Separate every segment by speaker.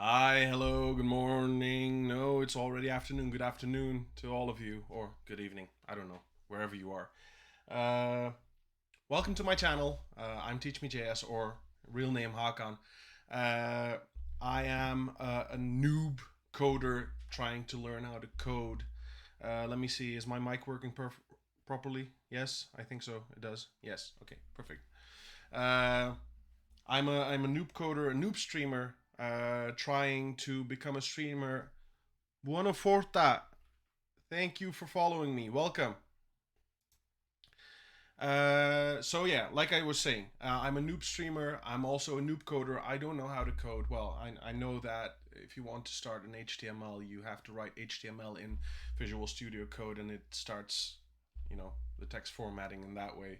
Speaker 1: Hi, hello, good morning. No, it's already afternoon. Good afternoon to all of you, or good evening. I don't know, wherever you are. Uh, Welcome to my channel. I'm TeachMeJS, or real name Hakan. Uh, I am a noob coder trying to learn how to code. Let me see, is my mic working properly? Yes, I think so. It does. Yes. Okay, perfect. Uh, I'm a noob coder, a noob streamer, trying to become a streamer. Buona forta. Thank you for following me. Welcome. So yeah, like I was saying, I'm a noob streamer. I'm also a noob coder. I don't know how to code. Well, I know that if you want to start an HTML, you have to write HTML in Visual Studio Code, and it starts, the text formatting in that way.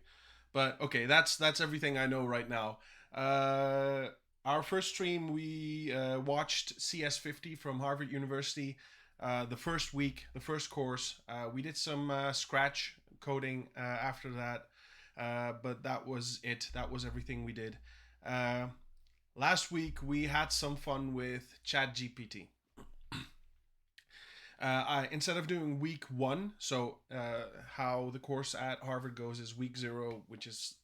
Speaker 1: But okay, that's everything I know right now. Uh, our first stream, we watched CS50 from Harvard University. The first week, the first course, we did some Scratch coding after that, but that was it. That was everything we did. Uh, Last week, we had some fun with ChatGPT. Instead of doing week one, so how the course at Harvard goes is week zero, which is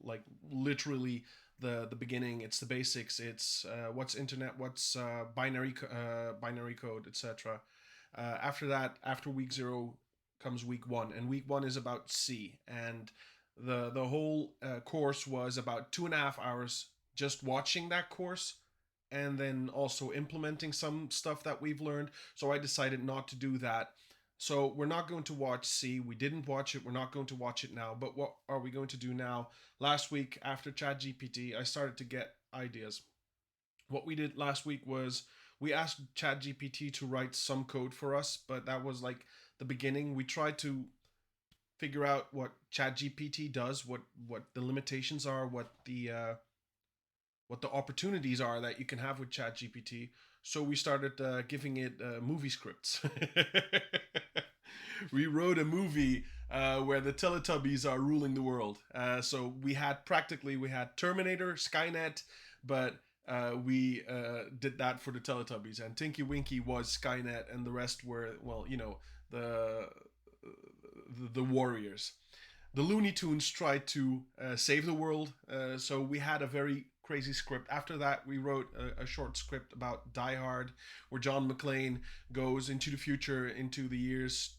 Speaker 1: like literally the beginning. It's the basics. It's what's internet, what's binary code, etc. After that, after week zero comes week one, and week one is about C, and the whole course was about 2.5 hours just watching that course and then also implementing some stuff that we've learned. So I decided not to do that. So we're not going to watch C. We didn't watch it. We're not going to watch it now. But what are we going to do now? Last week, after ChatGPT, I started to get ideas. What we did last week was we asked ChatGPT to write some code for us, but that was like the beginning. We tried to figure out what ChatGPT does, what the limitations are, what the opportunities are that you can have with ChatGPT. So we started giving it movie scripts. We wrote a movie where the Teletubbies are ruling the world. So we had Terminator, Skynet, but we did that for the Teletubbies, and Tinky Winky was Skynet, and the rest were, well, the the warriors. The Looney Tunes tried to save the world, so we had a very crazy script. After that, we wrote a short script about Die Hard, where John McClane goes into the future, into the years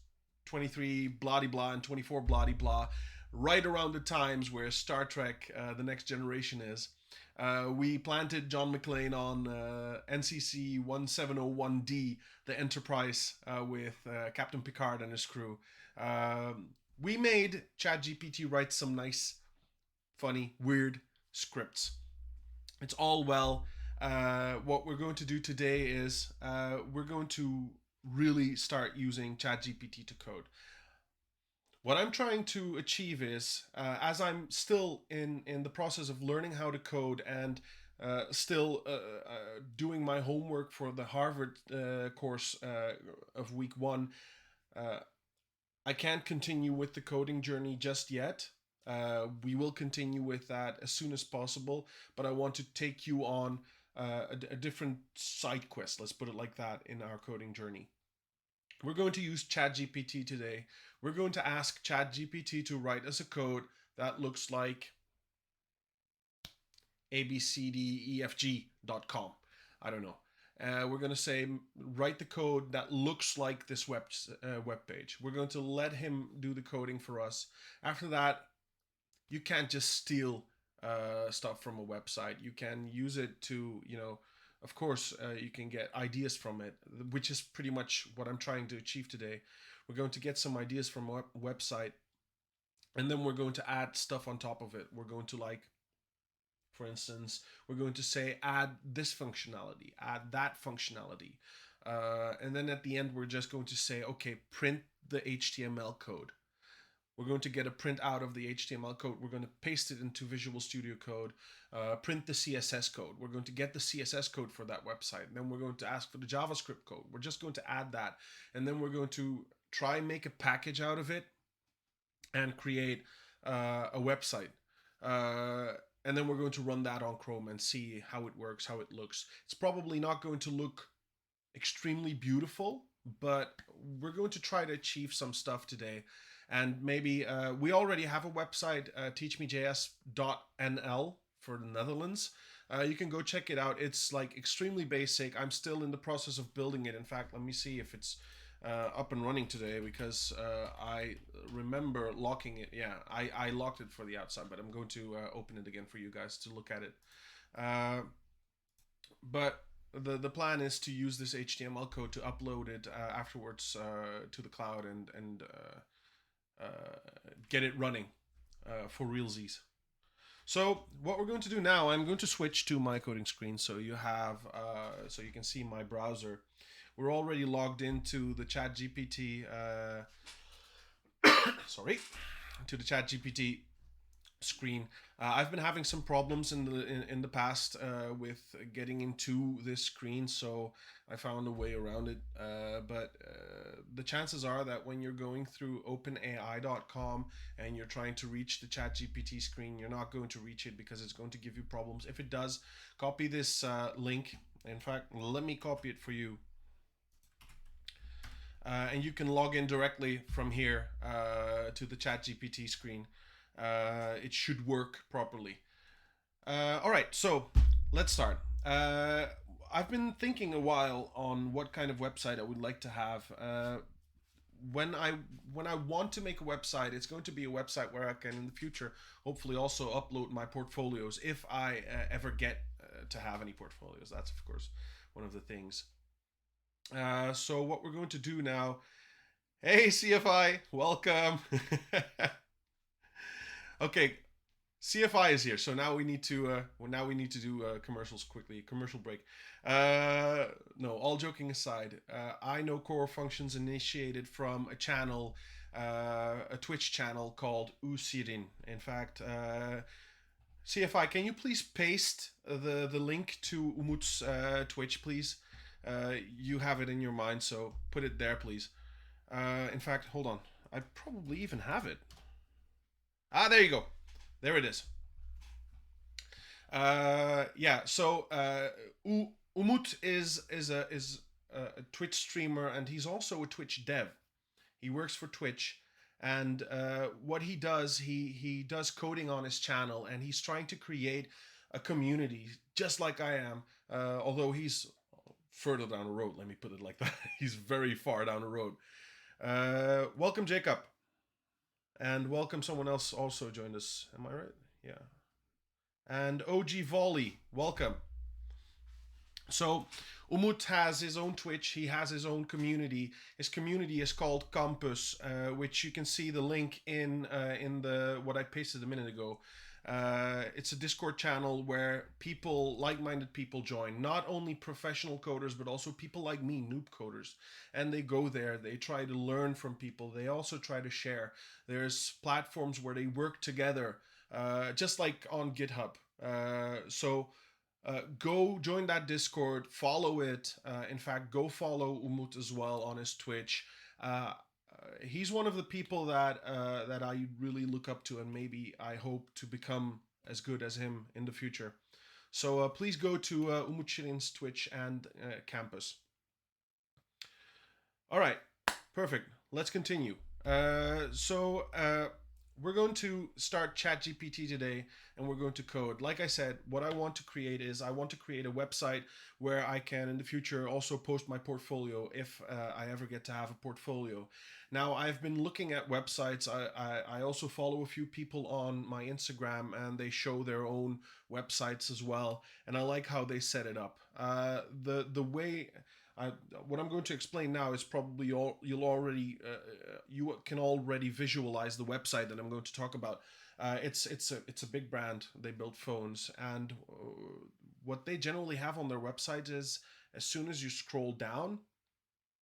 Speaker 1: 23 blah blah and 24 blah blah, right around the times where Star Trek: The Next Generation is. We planted John McClane on NCC 1701D, the Enterprise, with Captain Picard and his crew. We made ChatGPT write some nice, funny, weird scripts. It's all well. What we're going to do today is we're going to really start using ChatGPT to code. What I'm trying to achieve is, as I'm still in the process of learning how to code and still doing my homework for the Harvard course of week one, uh, I can't continue with the coding journey just yet. We will continue with that as soon as possible, but I want to take you on a different side quest, let's put it like that, in our coding journey. We're going to use ChatGPT today. We're going to ask ChatGPT to write us a code that looks like abcdefg.com. I don't know. We're going to say write the code that looks like this web page. We're going to let him do the coding for us. After that, you can't just steal stuff from a website. You can use it to, of course, you can get ideas from it, which is pretty much what I'm trying to achieve today. We're going to get some ideas from a website, and then we're going to add stuff on top of it. We're going to, like, for instance, we're going to say add this functionality, add that functionality. And then at the end, we're just going to say, okay, print the HTML code. We're going to get a print out of the HTML code. We're going to paste it into Visual Studio Code, print the CSS code. We're going to get the CSS code for that website. And then we're going to ask for the JavaScript code. We're just going to add that. And then we're going to try and make a package out of it and create a website. and then we're going to run that on Chrome and see how it works, how it looks. It's probably not going to look extremely beautiful, but we're going to try to achieve some stuff today. And maybe we already have a website, teachmejs.nl for the Netherlands. You can go check it out. It's like extremely basic. I'm still in the process of building it. In fact, let me see if it's up and running today, because I remember locking it. Yeah, I locked it for the outside, but I'm going to open it again for you guys to look at it. But the plan is to use this HTML code to upload it afterwards to the cloud and get it running for realsies. So what we're going to do now, I'm going to switch to my coding screen so you have so you can see my browser. We're already logged into the ChatGPT. Sorry, to the ChatGPT screen. I've been having some problems in the past with getting into this screen, so I found a way around it. But the chances are that when you're going through OpenAI.com and you're trying to reach the ChatGPT screen, you're not going to reach it because it's going to give you problems. If it does, copy this link. In fact, let me copy it for you. And you can log in directly from here to the ChatGPT screen. It should work properly. All right, so let's start. I've been thinking a while on what kind of website I would like to have. When I want to make a website, it's going to be a website where I can in the future hopefully also upload my portfolios if I ever get to have any portfolios. That's of course one of the things. So what we're going to do now. Hey CFI, welcome. Okay, CFI is here, so now we need to do commercials quickly. Commercial break. No, all joking aside, I know core functions initiated from a channel, a Twitch channel called Usirin. In fact, CFI, can you please paste the link to Umut's Twitch, please? You have it in your mind, so put it there, please. In fact, hold on. I probably even have it. Ah, there you go. There it is. Yeah. So Umut is a Twitch streamer, and he's also a Twitch dev. He works for Twitch, and what he does, he does coding on his channel, and he's trying to create a community just like I am. Although he's further down the road. Let me put it like that. He's very far down the road. Welcome, Jacob. And welcome, someone else also joined us. Am I right? Yeah. And OG Volley, welcome. So Umut has his own Twitch. He has his own community. His community is called Campus, which you can see the link in the what I pasted a minute ago. It's a Discord channel where people, like-minded people, join. Not only professional coders, but also people like me, noob coders. And they go there. They try to learn from people. They also try to share. There's platforms where they work together, just like on GitHub. Go join that Discord, follow it. In fact, go follow Umut as well on his Twitch. He's one of the people that I really look up to, and maybe I hope to become as good as him in the future. So please go to Umut Shirin's Twitch and Campus. All right, perfect. Let's continue. We're going to start ChatGPT today, and we're going to code. Like I said, what I want to create is I want to create a website where I can in the future also post my portfolio if I ever get to have a portfolio. Now, I've been looking at websites. I also follow a few people on my Instagram, and they show their own websites as well, and I like how they set it up. The way... what I'm going to explain now is probably you can already visualize the website that I'm going to talk about. It's a big brand. They build phones, and what they generally have on their website is as soon as you scroll down,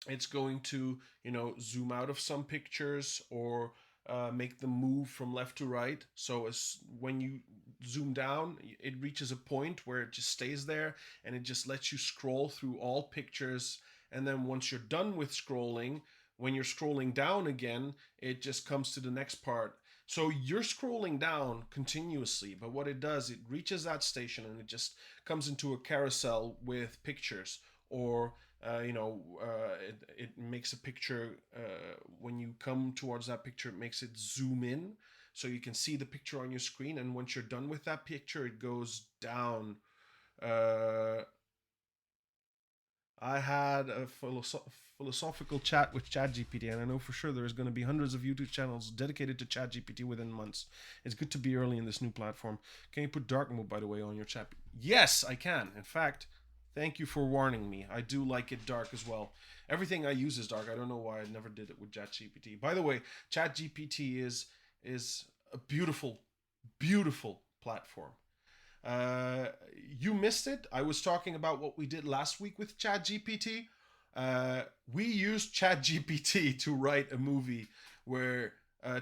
Speaker 1: it's going to zoom out of some pictures or make them move from left to right. So when you zoom down, it reaches a point where it just stays there, and it just lets you scroll through all pictures. And then once you're done with scrolling, when you're scrolling down again, it just comes to the next part. So you're scrolling down continuously, but what it does, it reaches that station and it just comes into a carousel with pictures, or it makes a picture. When you come towards that picture, it makes it zoom in, so you can see the picture on your screen. And once you're done with that picture, it goes down. Uh, I had a philosophical chat with ChatGPT, and I know for sure there's going to be hundreds of YouTube channels dedicated to ChatGPT within months. It's good to be early in this new platform. Can you put dark mode, by the way, on your chat? Yes, I can. In fact, thank you for warning me. I do like it dark as well. Everything I use is dark. I don't know why I never did it with ChatGPT. By the way, ChatGPT is a beautiful, beautiful platform. Uh, you missed it. I was talking about what we did last week with ChatGPT. We used ChatGPT to write a movie where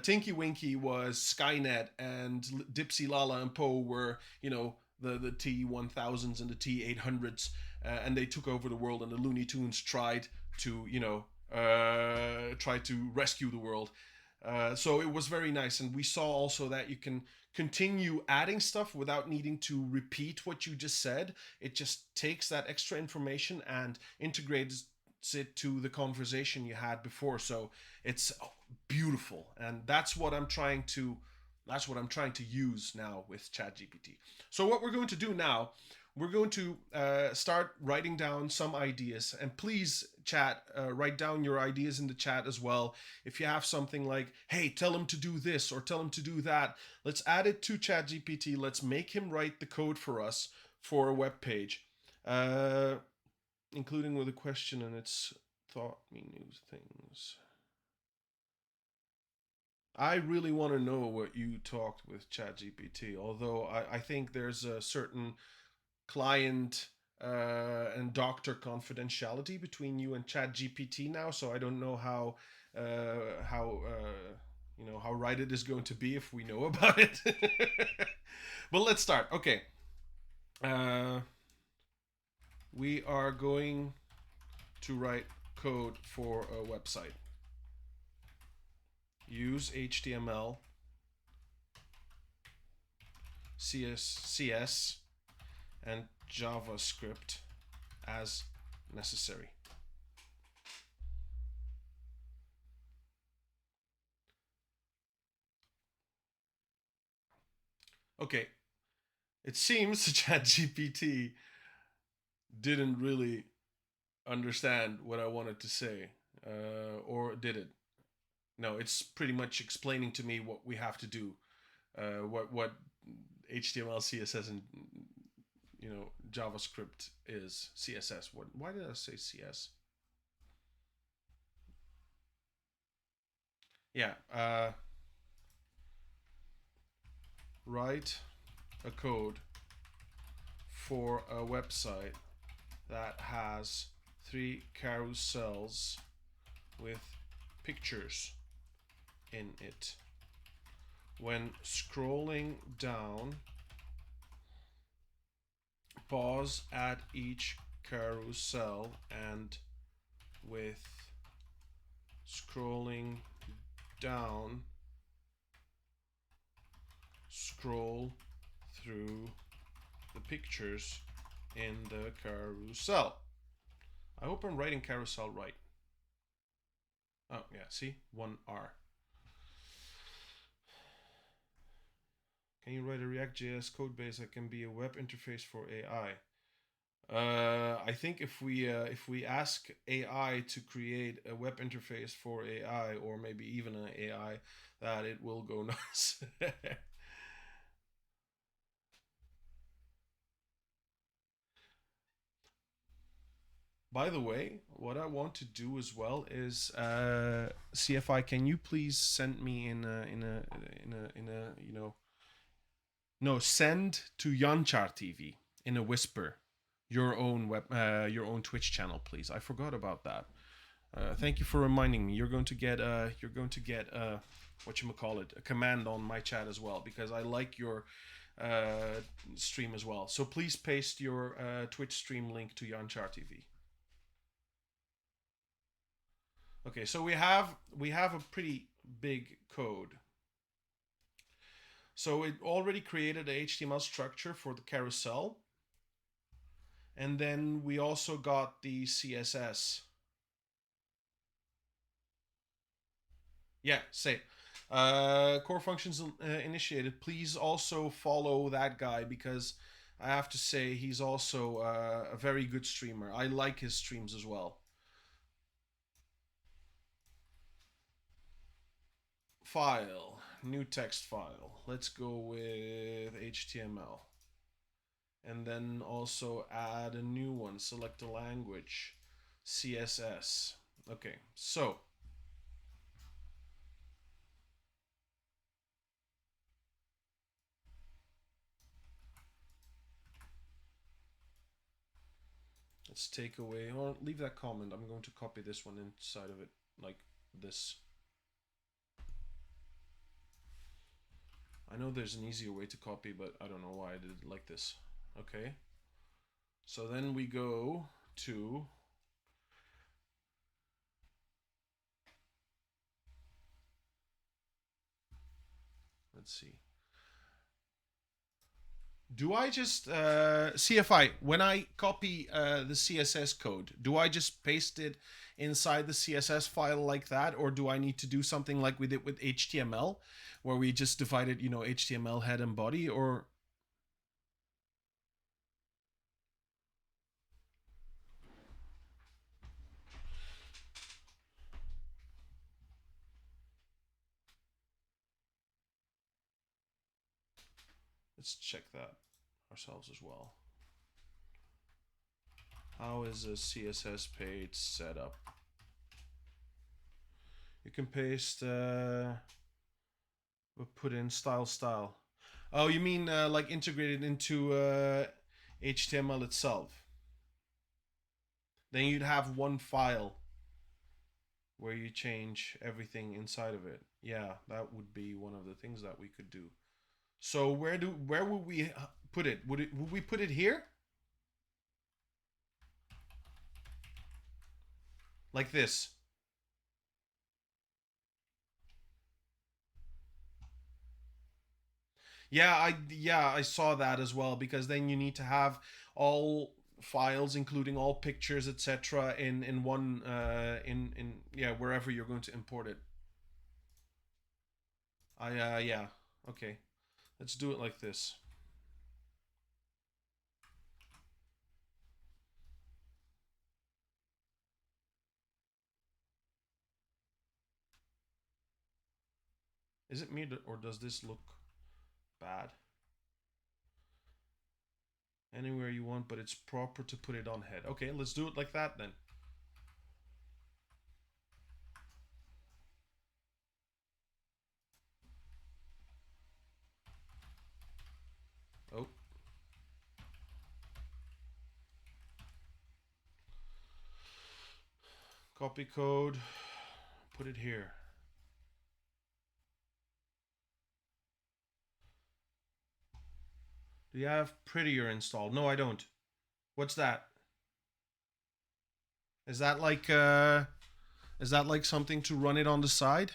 Speaker 1: Tinky Winky was Skynet and Dipsy, Lala, and Poe were, the T-1000s and the T-800s, and they took over the world, and the Looney Tunes tried to, try to rescue the world. So it was very nice, and we saw also that you can continue adding stuff without needing to repeat what you just said. It just takes that extra information and integrates it to the conversation you had before. So it's beautiful, and that's what I'm trying to use now with ChatGPT. So what we're going to do now, we're going to start writing down some ideas, and please chat, write down your ideas in the chat as well. If you have something like, hey, tell him to do this or tell him to do that, let's add it to ChatGPT. Let's make him write the code for us for a web page, including with a question, and it's taught me new things. I really want to know what you talked with ChatGPT, although I think there's a certain client and doctor confidentiality between you and ChatGPT now. So I don't know how right it is going to be if we know about it. But let's start. Okay, uh, we are going to write code for a website. Use HTML, CS, and JavaScript as necessary. Okay, it seems ChatGPT didn't really understand what I wanted to say, or did it? No, it's pretty much explaining to me what we have to do, what HTML, CSS, and JavaScript is. CSS. What? Why did I say CS? Yeah. Write a code for a website that has 3 carousels with pictures in it. When scrolling down, pause at each carousel, and with scrolling down, scroll through the pictures in the carousel. I hope I'm writing carousel right. Oh, yeah, see? 1R. Can you write a React.js code base that can be a web interface for AI? I think if we ask AI to create a web interface for AI, or maybe even an AI, that it will go nuts. By the way, what I want to do as well is CFI. Can you please send me no, send to Yanchar TV in a whisper your own Twitch channel, please. I forgot about that. Thank you for reminding me. You're going to get what you call it, a command on my chat as well, because I like your stream as well. So please paste your Twitch stream link to Yanchar TV. Okay, so we have a pretty big code. So it already created a HTML structure for the carousel. And then we also got the CSS. Yeah, say. Core functions initiated. Please also follow that guy because I have to say he's also a very good streamer. I like his streams as well. File, new text file. Let's go with HTML. And then also add a new one. Select a language. CSS. Okay, so let's take away or leave that comment. I'm going to copy this one inside of it like this. I know there's an easier way to copy, but I don't know why I did it like this. Okay. So then we go to let's see. Do I just see if when I copy the CSS code, do I just paste it inside the CSS file like that, or do I need to do something like we did with HTML, where we just divided, HTML head and body, or let's check that ourselves as well. How is a CSS page set up? You can paste, put in style. Oh, you mean like integrated into HTML itself? Then you'd have one file where you change everything inside of it. Yeah, that would be one of the things that we could do. So where would we put it? Would we put it here? Like this. I saw that as well because then you need to have all files including all pictures etc in one in yeah wherever you're going to import it. Yeah, okay. Let's do it like this. Is it me or does this look bad? Anywhere you want, but it's proper to put it on head. Okay, let's do it like that then. Oh. Copy code. Put it here. Do you have Prettier installed? No, I don't. What's that? Is that like something to run it on the side?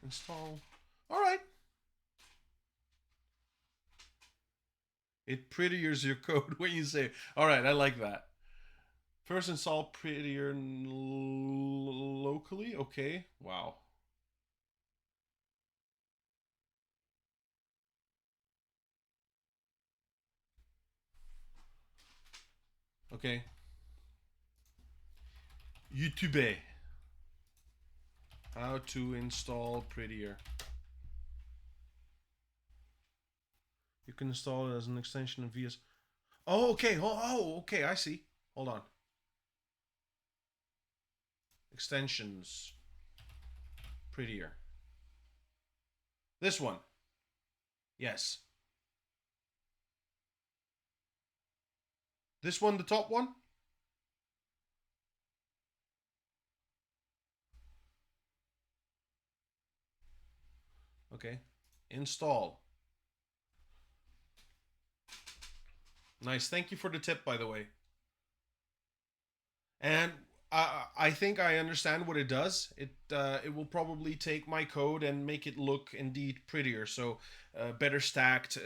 Speaker 1: Install. All right. It prettiers your code when you say, all right, I like that. First install Prettier locally. Okay. Wow. Okay. YouTube. How to install Prettier. You can install it as an extension of VS. Oh, okay. Okay. I see. Hold on. Extensions. Prettier. This one. Yes. This one, the top one? Okay, install. Nice. Thank you for the tip, by the way. And I think I understand what it does. It will probably take my code and make it look indeed prettier, so better stacked,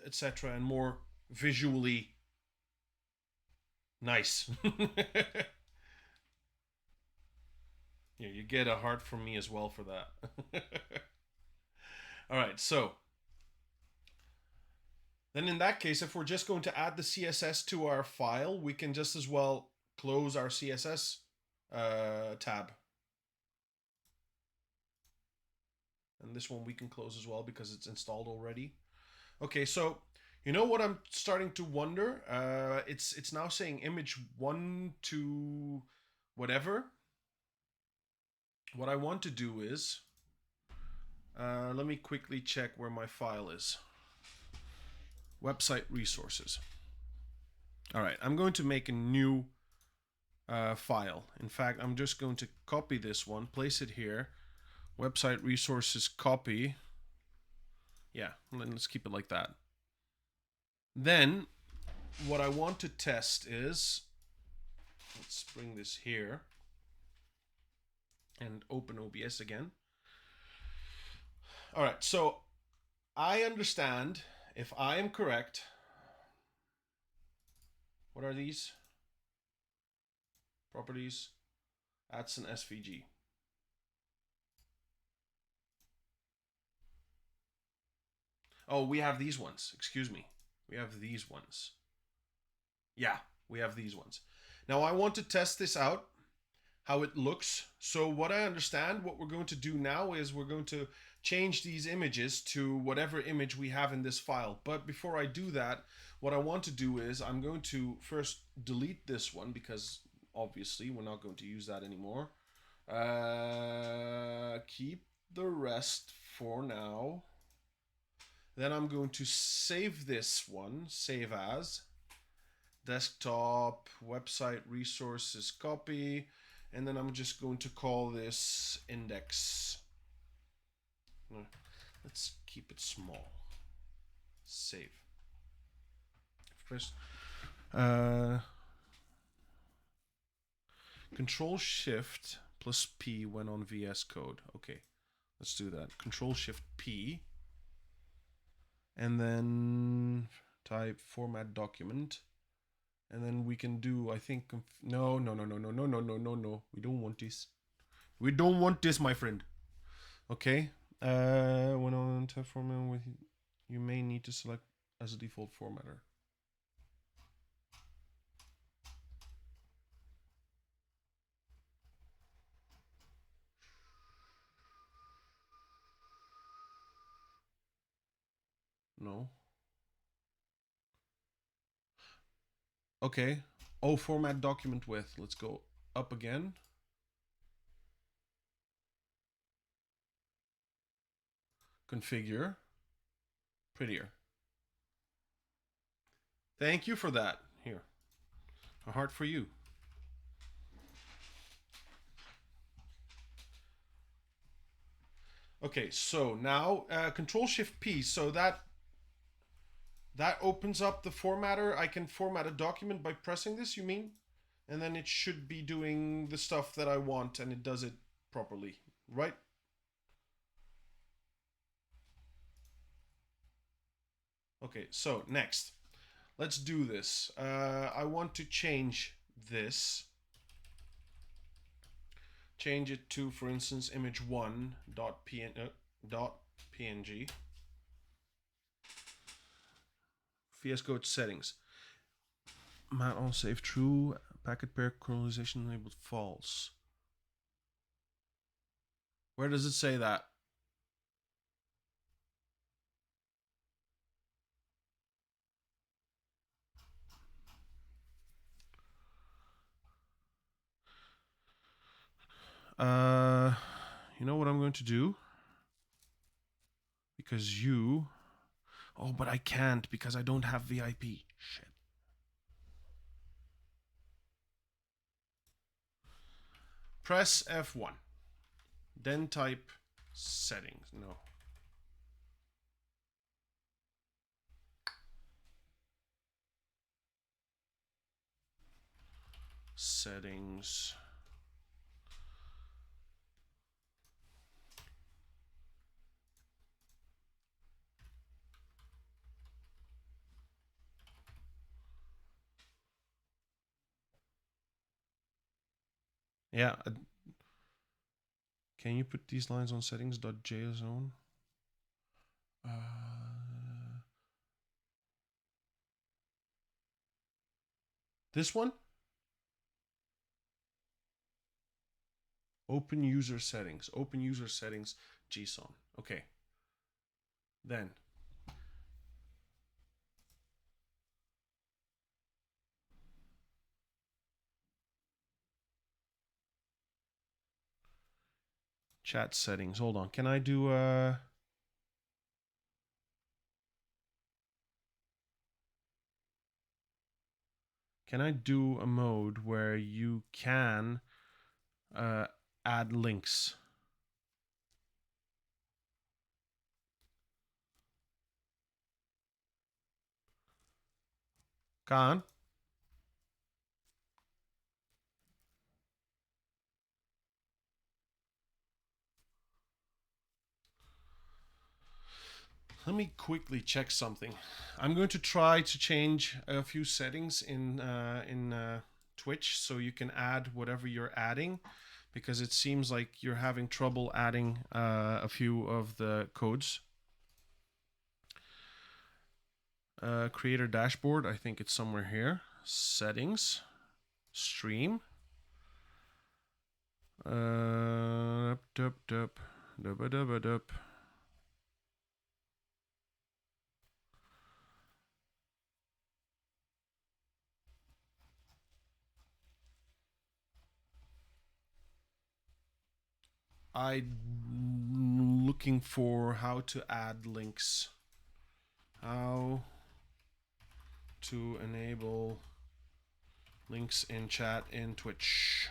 Speaker 1: etc., and more visually nice. Yeah, you get a heart from me as well for that. All right, so then in that case, if we're just going to add the CSS to our file, we can just as well close our CSS tab. And this one we can close as well because it's installed already. Okay, so you know what I'm starting to wonder? It's now saying image 1 to whatever. What I want to do is, let me quickly check where my file is. Website resources. All right, I'm going to make a new file. In fact, I'm just going to copy this one, place it here. Website resources copy. Yeah, let's keep it like that. Then what I want to test is, let's bring this here and open OBS again. All right, so I understand, if I am correct, what are these? Properties, that's an SVG. Oh, we have these ones, excuse me. We have these ones. Yeah, we have these ones. Now I want to test this out, how it looks. So what I understand, what we're going to do now is we're going to change these images to whatever image we have in this file. But before I do that, what I want to do is I'm going to first delete this one because obviously we're not going to use that anymore. Keep the rest for now. Then I'm going to save this one, save as, desktop, website resources copy, and then I'm just going to call this index. Let's keep it small. Save. First, Control Shift plus P when on VS Code. Okay, let's do that. Control Shift P, and then type format document, and then we can do, I think, no. We don't want this. We don't want this, my friend. Okay. When on type format, with you may need to select as a default formatter. No. Okay. Oh, format document with. Let's go up again. Configure. Prettier. Thank you for that. Here. A heart for you. Okay, so now Control Shift P. So that opens up the formatter. I can format a document by pressing this, you mean? And then it should be doing the stuff that I want, and it does it properly, right? Okay, so next, let's do this. I want to change this. Change it to, for instance, image1.png. VS Code settings. Mat on save true. Packet pair chronalization enabled false. Where does it say that? You know what I'm going to do? Because you... Oh, but I can't because I don't have VIP. Shit. Press F1. Then type settings. No. settings. Yeah. Can you put these lines on settings.json? This one? Open user settings. Open user settings JSON. Okay. Then. Chat settings. Hold on. Can I do Can I do a mode where you can add links? Khan? Let me quickly check something. I'm going to try to change a few settings in Twitch so you can add whatever you're adding, because it seems like you're having trouble adding a few of the codes. Creator dashboard, I think it's somewhere here. Settings, stream. I'm looking for how to add links. How to enable links in chat in Twitch.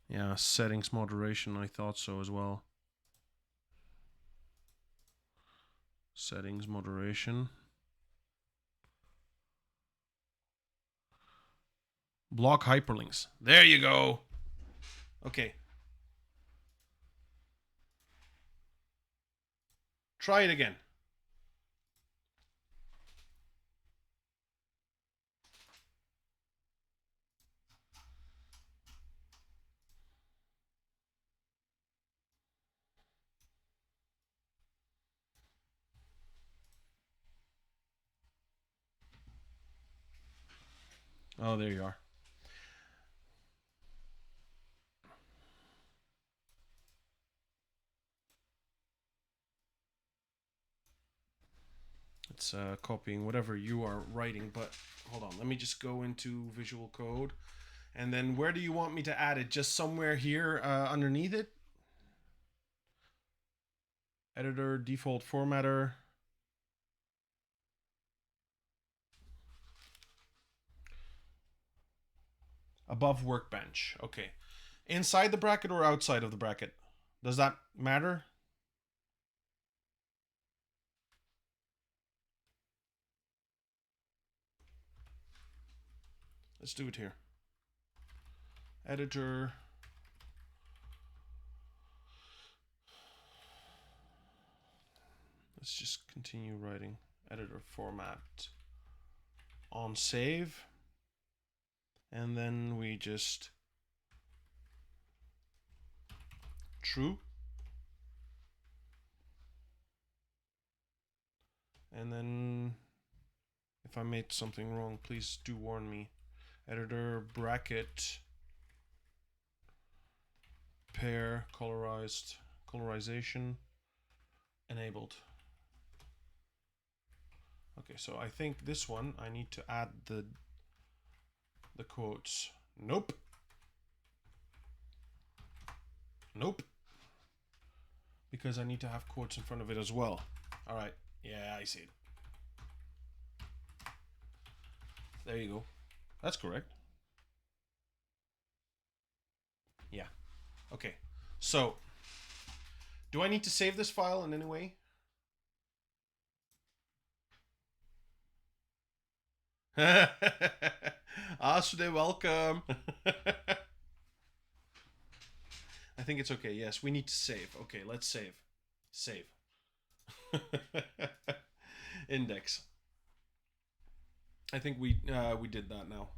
Speaker 1: Yeah, settings moderation, I thought so as well. Settings moderation. Block hyperlinks. There you go. Okay. Try it again. Oh, there you are. It's copying whatever you are writing, but hold on. Let me just go into Visual Code. And then where do you want me to add it? Just somewhere here underneath it? Editor, default formatter. Above workbench. Okay. Inside the bracket or outside of the bracket? Does that matter? Let's do it here. Editor. Let's just continue writing. Editor format on save. And then we just true. And then if I made something wrong, please do warn me. Editor bracket pair colorization enabled. Okay, so I think this one I need to add the quotes. Nope. Nope. Because I need to have quotes in front of it as well. All right. Yeah, I see it. There you go. That's correct. Yeah. Okay. So, do I need to save this file in any way? Ashley, welcome. I think it's okay. Yes, we need to save. Okay, let's save. Save. Index. I think we did that now.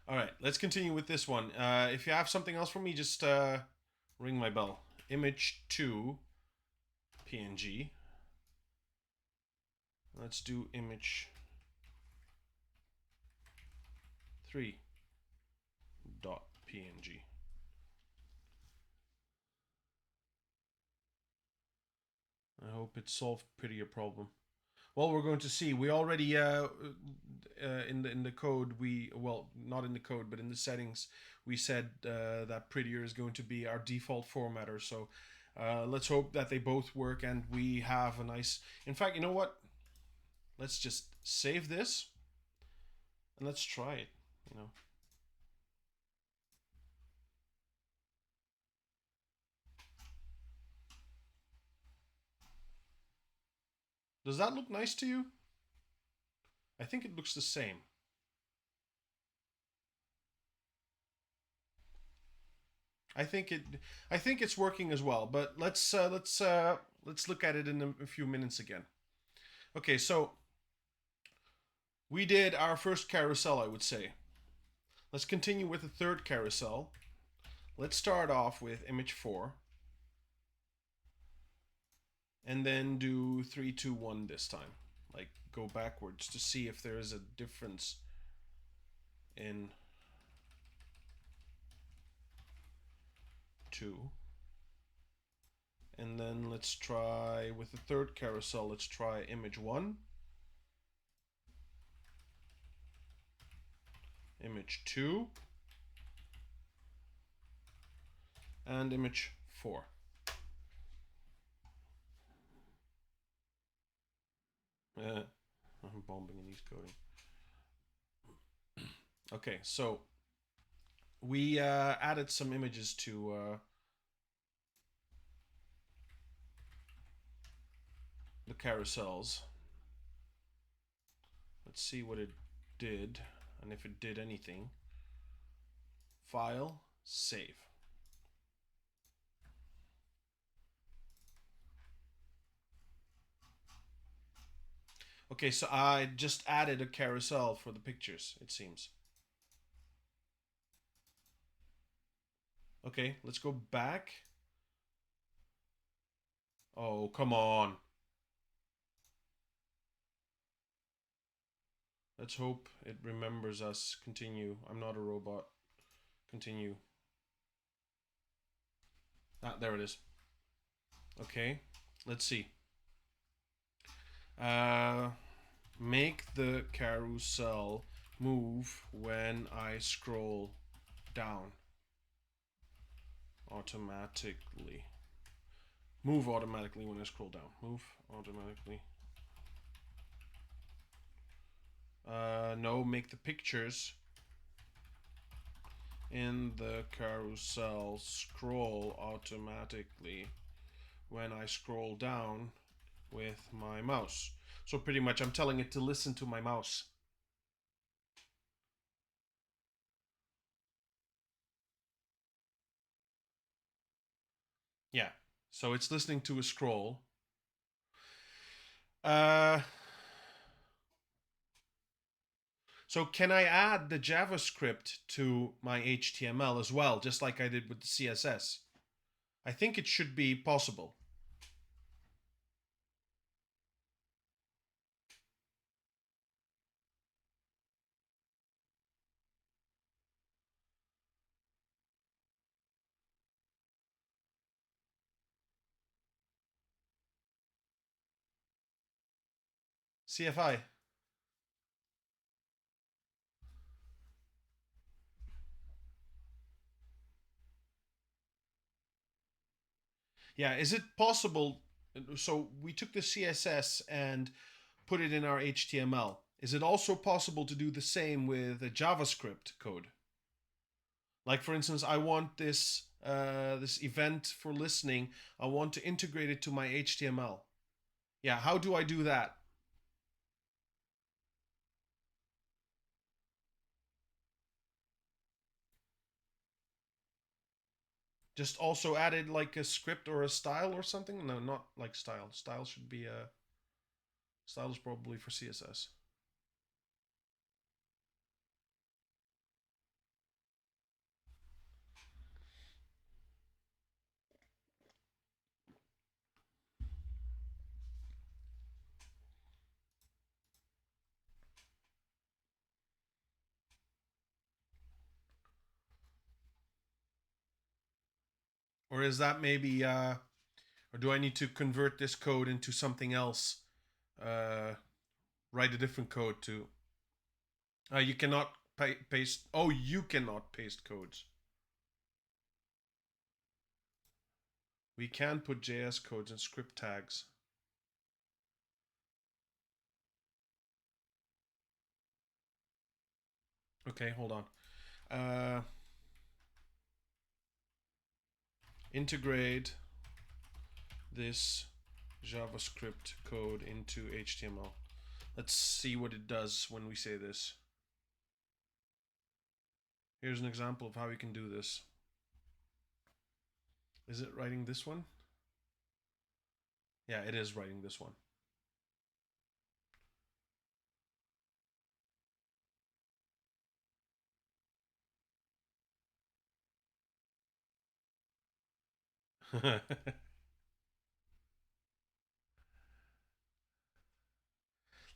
Speaker 1: All right, let's continue with this one. If you have something else for me, just ring my bell. Image 2 PNG. Let's do image 3 dot PNG. I hope it solved your problem. Well, we're going to see. We already in the code not in the code but in the settings we said that prettier is going to be our default formatter. So let's hope that they both work and we have a nice. In fact, you know what? Let's just save this and let's try it. You know. Does that look nice to you? I think it looks the same. I think it's working as well. But let's look at it in a few minutes again. Okay, so we did our first carousel, I would say. Let's continue with the third carousel. Let's start off with image 4. And then do 3, 2, 1 this time. Like go backwards to see if there is a difference in 2. And then let's try with the third carousel, let's try image 1. Image 2. And image 4. I'm bombing in these coding. Okay, so we added some images to the carousels. Let's see what it did and if it did anything. File, save. Okay, so I just added a carousel for the pictures, it seems. Okay, let's go back. Oh, come on. Let's hope it remembers us. Continue. I'm not a robot. Continue. Ah, there it is. Okay, let's see. Make the carousel move when I scroll down automatically. Move automatically when I scroll down. Move automatically. No, make the pictures in the carousel scroll automatically when I scroll down with my mouse. So pretty much I'm telling it to listen to my mouse. Yeah, so it's listening to a scroll. So can I add the JavaScript to my HTML as well, just like I did with the CSS? I think it should be possible. CFI. Yeah, is it possible? So we took the CSS and put it in our HTML. Is it also possible to do the same with a JavaScript code? Like for instance, I want this this event for listening. I want to integrate it to my HTML. Yeah, how do I do that? Just also added like a script or a style or something? No, not like style. Style should be a style is probably for CSS. Or is that maybe or do I need to convert this code into something else? Uh write a different code to you cannot paste. Oh, you cannot paste codes. We can put JS codes and script tags. Okay, hold on. Integrate this JavaScript code into HTML. Let's see what it does when we say this. Here's an example of how we can do this. Is it writing this one? Yeah, it is writing this one.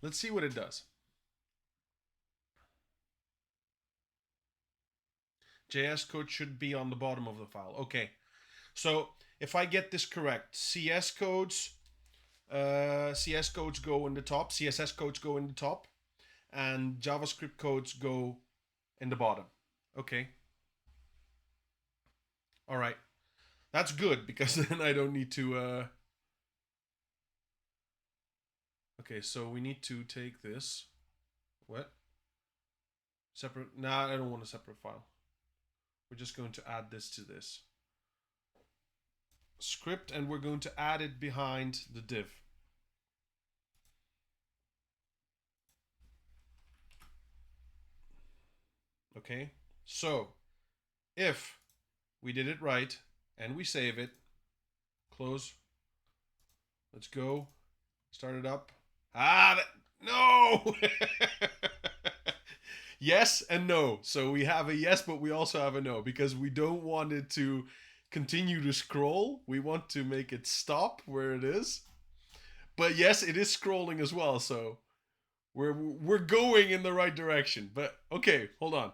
Speaker 1: Let's see what it does. JS code should be on the bottom of the file. Okay, so if I get this correct, CS codes go in the top, CSS codes go in the top, and JavaScript codes go in the bottom. Okay. All right. That's good because then I don't need to. Okay, so we need to take this. What? Separate? Nah, I don't want a separate file. We're just going to add this to this script, and we're going to add it behind the div. Okay, so if we did it right and we save it, close. Let's go. Start it up. No! Yes and no. So we have a yes, but we also have a no because we don't want it to continue to scroll. We want to make it stop where it is. But yes, it is scrolling as well. So we're going in the right direction. But okay, hold on.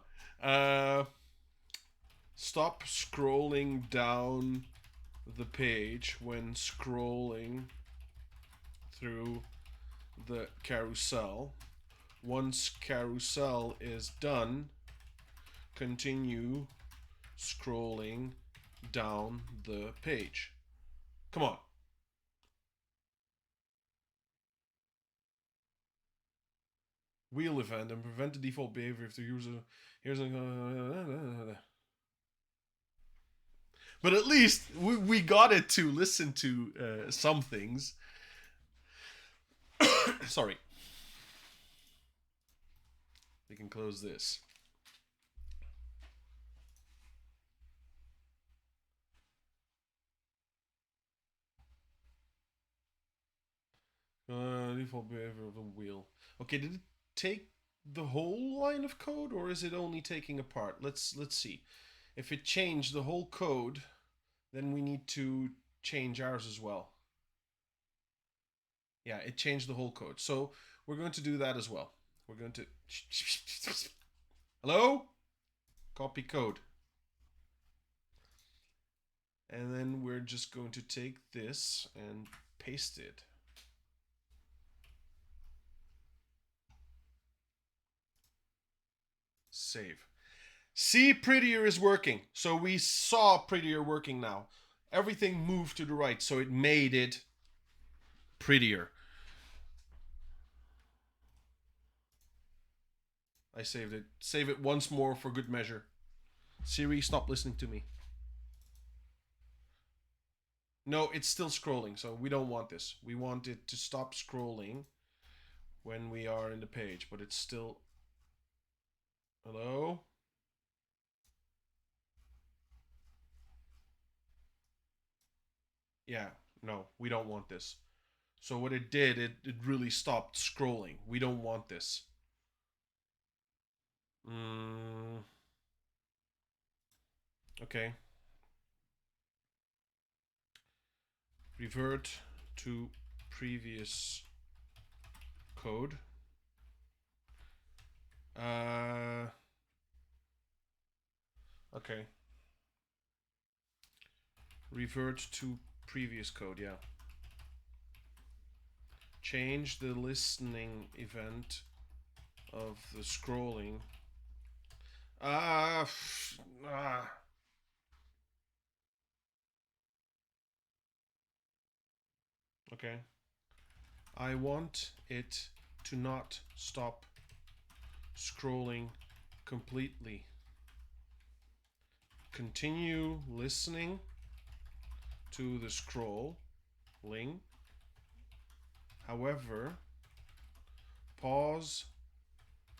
Speaker 1: Stop scrolling down the page when scrolling through the carousel. Once carousel is done, continue scrolling down the page. Come on. Wheel event and prevent the default behavior if the user. Here's a. But at least we got it to listen to some things. Sorry. We can close this. Default behavior of the wheel. Okay, did it take the whole line of code, or is it only taking a part? Let's see. If it changed the whole code, then we need to change ours as well. Yeah, it changed the whole code. So we're going to do that as well. We're going to... Hello? Copy code. And then we're just going to take this and paste it. Save. See, prettier is working. So we saw prettier working now. Everything moved to the right, so it made it prettier. I saved it. Save it once more for good measure. Siri, stop listening to me. No, it's still scrolling, so we don't want this. We want it to stop scrolling when we are in the page, but it's still... Hello? Yeah, no, we don't want this. So what it did, it really stopped scrolling. We don't want this. Mm, okay. Revert to previous code. Okay. Revert to previous code, yeah. Change the listening event of the scrolling. Ah. Okay. I want it to not stop scrolling completely. Continue listening to the scrolling. However, pause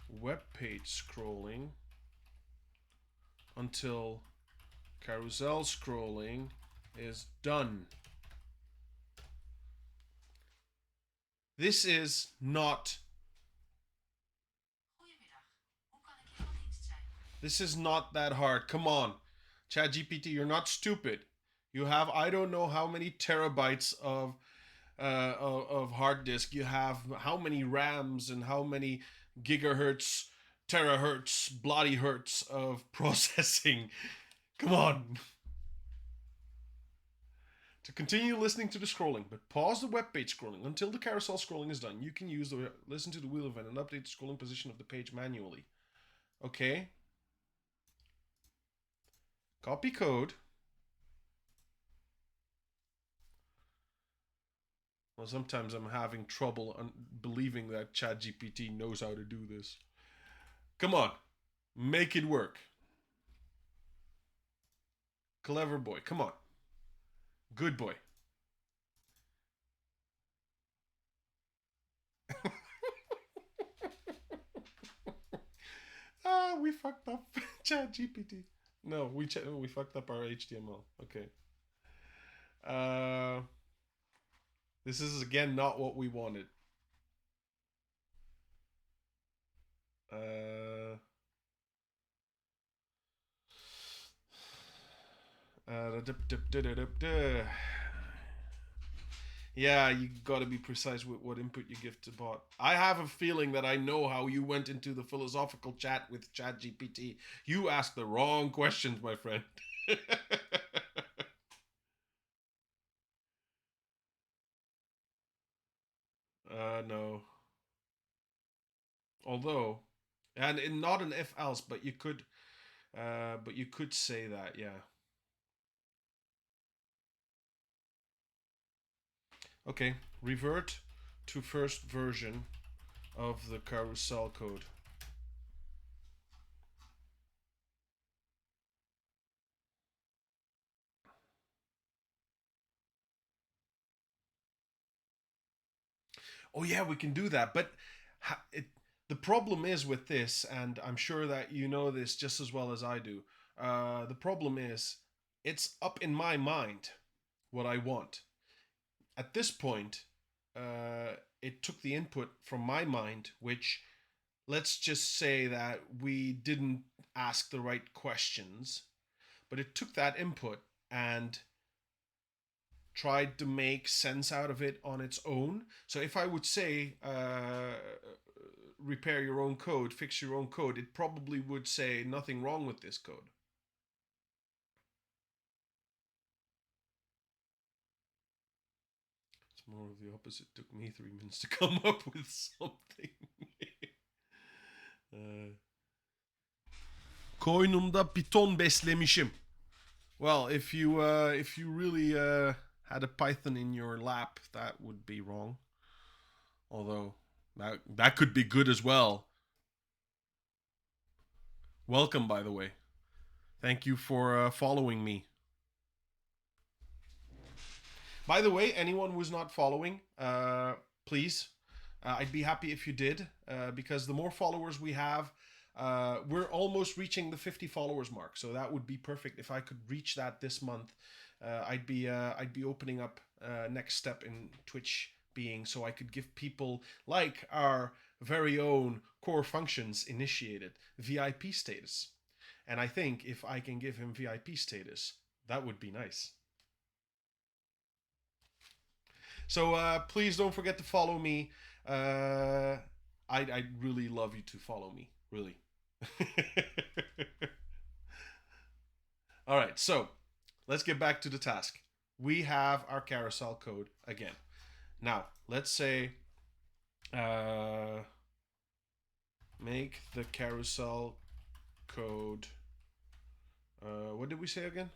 Speaker 1: web page scrolling until carousel scrolling is done. This is not... This is not that hard. Come on. ChatGPT, you're not stupid. You have I don't know how many terabytes of hard disk. You have how many RAMs and how many gigahertz, terahertz, bloody hertz of processing. Come on. To continue listening to the scrolling, but pause the web page scrolling until the carousel scrolling is done. You can use the listen to the wheel event and update the scrolling position of the page manually. Okay. Copy code. Well, sometimes I'm having trouble believing that ChatGPT knows how to do this. Come on, make it work. Clever boy, come on. Good boy. We fucked up ChatGPT. No, we fucked up our HTML. Okay. Uh, this is again not what we wanted. Uh, yeah, you got to be precise with what input you give to bot. I have a feeling that I know how you went into the philosophical chat with ChatGPT. You asked the wrong questions, my friend. No. Although, and not an if else, but you could say that, yeah. Okay, revert to first version of the carousel code. Oh yeah, we can do that, but the problem is with this, and I'm sure that you know this just as well as I do. The problem is it's up in my mind what I want. At this point, it took the input from my mind, which, let's just say that we didn't ask the right questions, but it took that input and tried to make sense out of it on its own. So if I would say, repair your own code, fix your own code, it probably would say nothing wrong with this code. It's more of the opposite. It took me 3 minutes to come up with something. Koynumda piton beslemişim. Well, if you really had a Python in your lap, that would be wrong. Although that could be good as well. Welcome, by the way. Thank you for following me. By the way, anyone who's not following, please, I'd be happy if you did, because the more followers we have, we're almost reaching the 50 followers mark. So that would be perfect if I could reach that this month. I'd be opening up next step in Twitch being so I could give people like our very own core functions initiated VIP status. And I think if I can give him VIP status, that would be nice. So please don't forget to follow me. I'd really love you to follow me. Really. All right. So let's get back to the task. We have our carousel code again. Now let's say make the carousel code. What did we say again?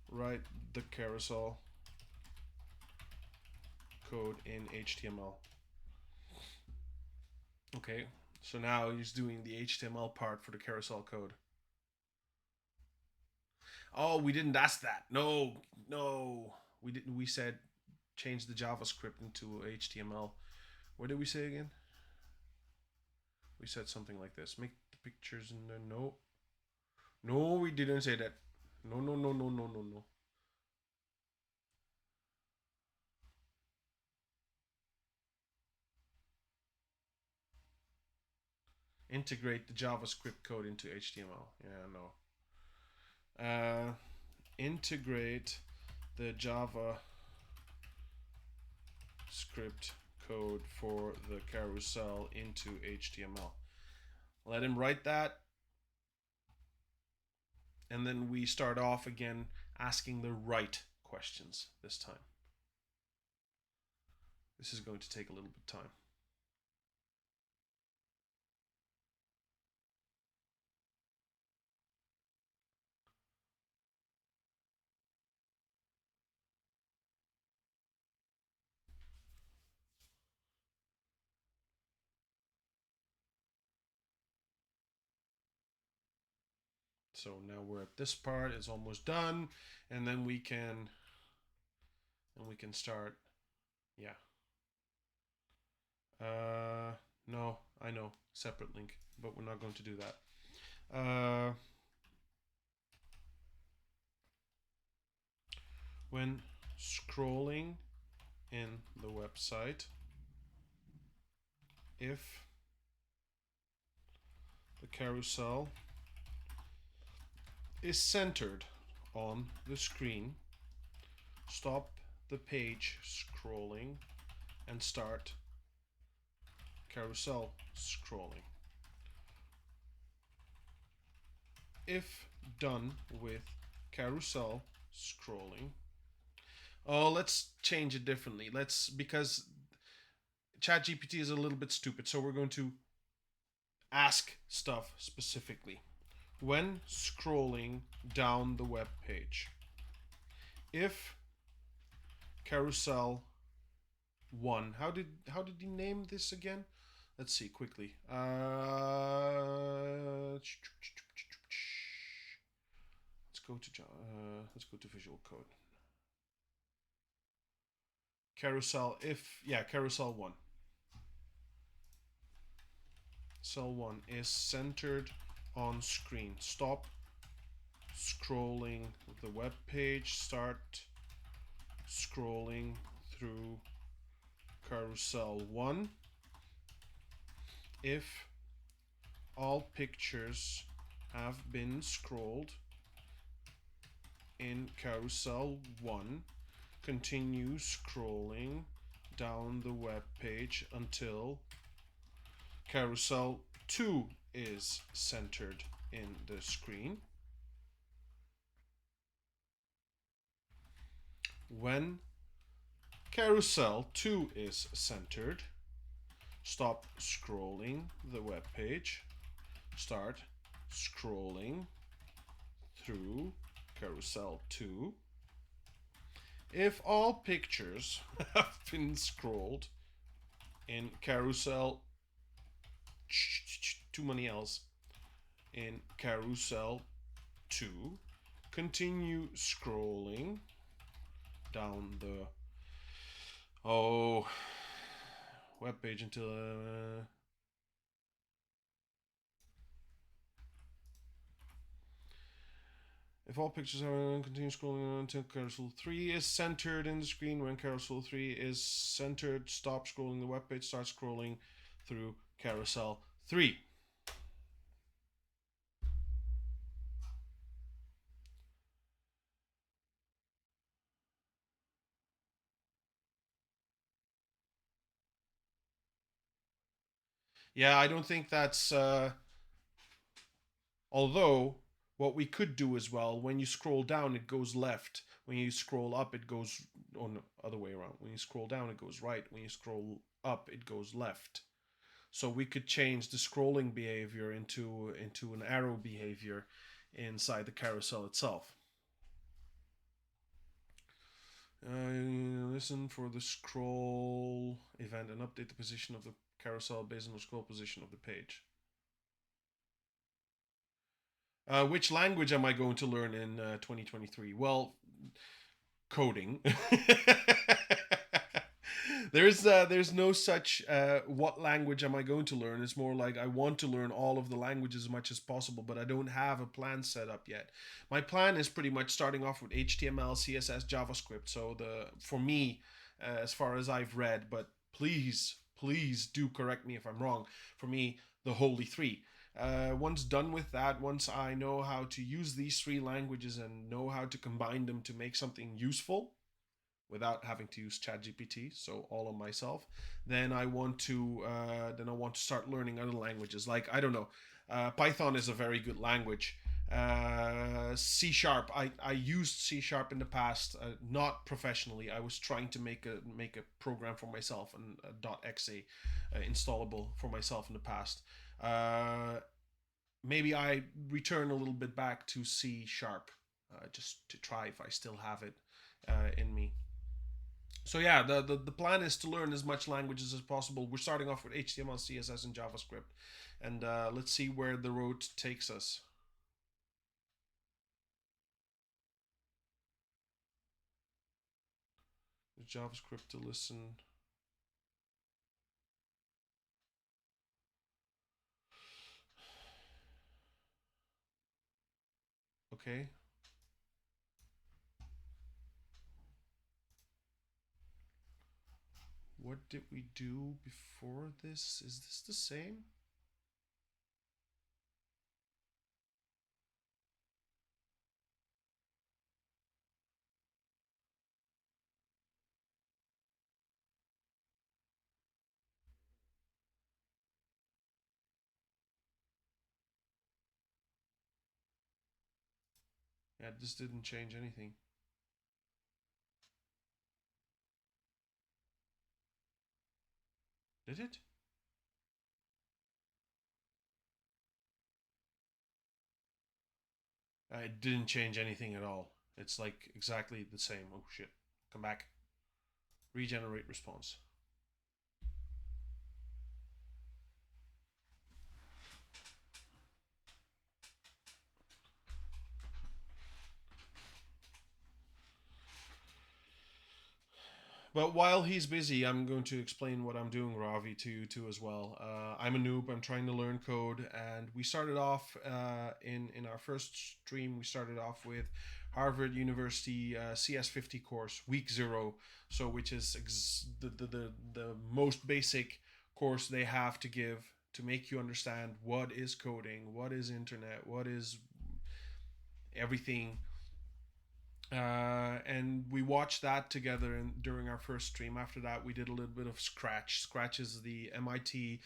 Speaker 1: Write the carousel code in HTML. Okay, so now he's doing the HTML part for the carousel code. Oh, we didn't ask that. No, we didn't. We said change the JavaScript into HTML. What did we say again? We said something like this. Make the pictures in there. No, we didn't say that. No. Integrate the JavaScript code into HTML. Yeah, no. Integrate the JavaScript code for the carousel into HTML. Let him write that. And then we start off again asking the right questions this time. This is going to take a little bit of time. So now we're at this part. It's almost done, and then we can start. Yeah. No, I know, separate link, but we're not going to do that. When scrolling in the website, if the carousel is centered on the screen, stop the page scrolling and start carousel scrolling. If done with carousel scrolling, let's change it differently. Because ChatGPT is a little bit stupid, so we're going to ask stuff specifically. When scrolling down the web page, if carousel 1, how did he name this again? Let's see quickly. Let's go to Visual Code. Carousel carousel 1. Cell 1 is centered on screen. Stop scrolling the web page. Start scrolling through carousel 1. If all pictures have been scrolled in carousel 1, continue scrolling down the web page until carousel 2 is centered in the screen. When carousel 2 is centered, stop scrolling the web page. Start scrolling through carousel 2. If all pictures have been scrolled in carousel too many L's. in carousel 2, continue scrolling down the web page until if all pictures are continue scrolling until carousel 3 is centered in the screen. When carousel 3 is centered, stop scrolling the web page, start scrolling through carousel 3. Yeah, I don't think that's although what we could do as well, when you scroll down it goes left, when you scroll up it goes, or no, other way around, when you scroll down it goes right, when you scroll up it goes left. So we could change the scrolling behavior into an arrow behavior inside the carousel itself. Listen for the scroll event and update the position of the carousel based on the scroll position of the page. Which language am I going to learn in 2023? Well, coding. There's no such what language am I going to learn. It's more like I want to learn all of the languages as much as possible, but I don't have a plan set up yet. My plan is pretty much starting off with HTML, CSS, JavaScript. So for me, as far as I've read, but please do correct me if I'm wrong. For me, the holy three. Once done with that, once I know how to use these three languages and know how to combine them to make something useful without having to use ChatGPT, so all on myself, then I want to start learning other languages. Like, I don't know, Python is a very good language. C sharp. I used C sharp in the past, not professionally. I was trying to make a program for myself and .exe installable for myself in the past. Maybe I return a little bit back to C sharp, just to try if I still have it in me. So yeah, the plan is to learn as much languages as possible. We're starting off with HTML, CSS, and JavaScript, and let's see where the road takes us. The JavaScript to listen. Okay. What did we do before this? Is this the same? Yeah, this didn't change anything. Did it? It didn't change anything at all. It's like exactly the same. Oh shit. Come back. Regenerate response. But while he's busy, I'm going to explain what I'm doing, Ravi, to you too as well. I'm a noob. I'm trying to learn code, and we started off in our first stream. We started off with Harvard University CS50 course, week 0. So which is the most basic course they have to give to make you understand what is coding, what is internet, what is everything, and we watched that together during our first stream. After that, we did a little bit of Scratch. Scratch is the MIT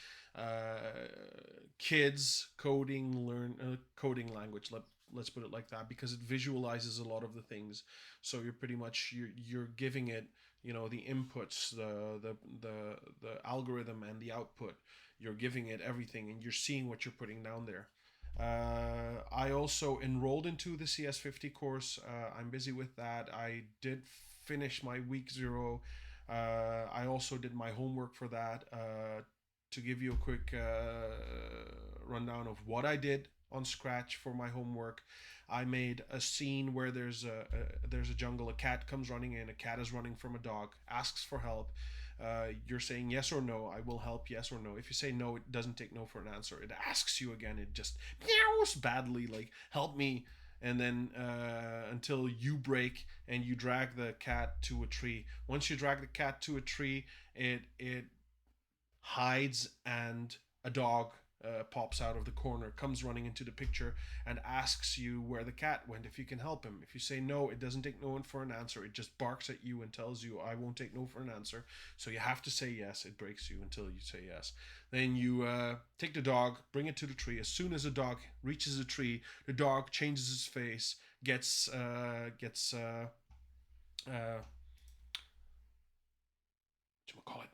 Speaker 1: kids coding language. Let's put it like that, because it visualizes a lot of the things. So you're pretty much you're giving it, the inputs, the algorithm and the output. You're giving it everything, and you're seeing what you're putting down there. I also enrolled into the CS50 course. I'm busy with that. I did finish my week 0. I also did my homework for that. To give you a quick rundown of what I did on Scratch for my homework. I made a scene where there's a jungle. A cat comes running in. A cat is running from a dog. Asks for help. You're saying yes or no. I will help. Yes or no. If you say no, it doesn't take no for an answer. It asks you again. It just meows badly, like help me. And then until you break and you drag the cat to a tree. Once you drag the cat to a tree, it hides, and a dog pops out of the corner, comes running into the picture, and asks you where the cat went, if you can help him. If you say no, it doesn't take no for an answer. It just barks at you and tells you, I won't take no for an answer. So you have to say yes. It breaks you until you say yes. Then you take the dog, bring it to the tree. As soon as the dog reaches the tree, the dog changes its face, gets call it,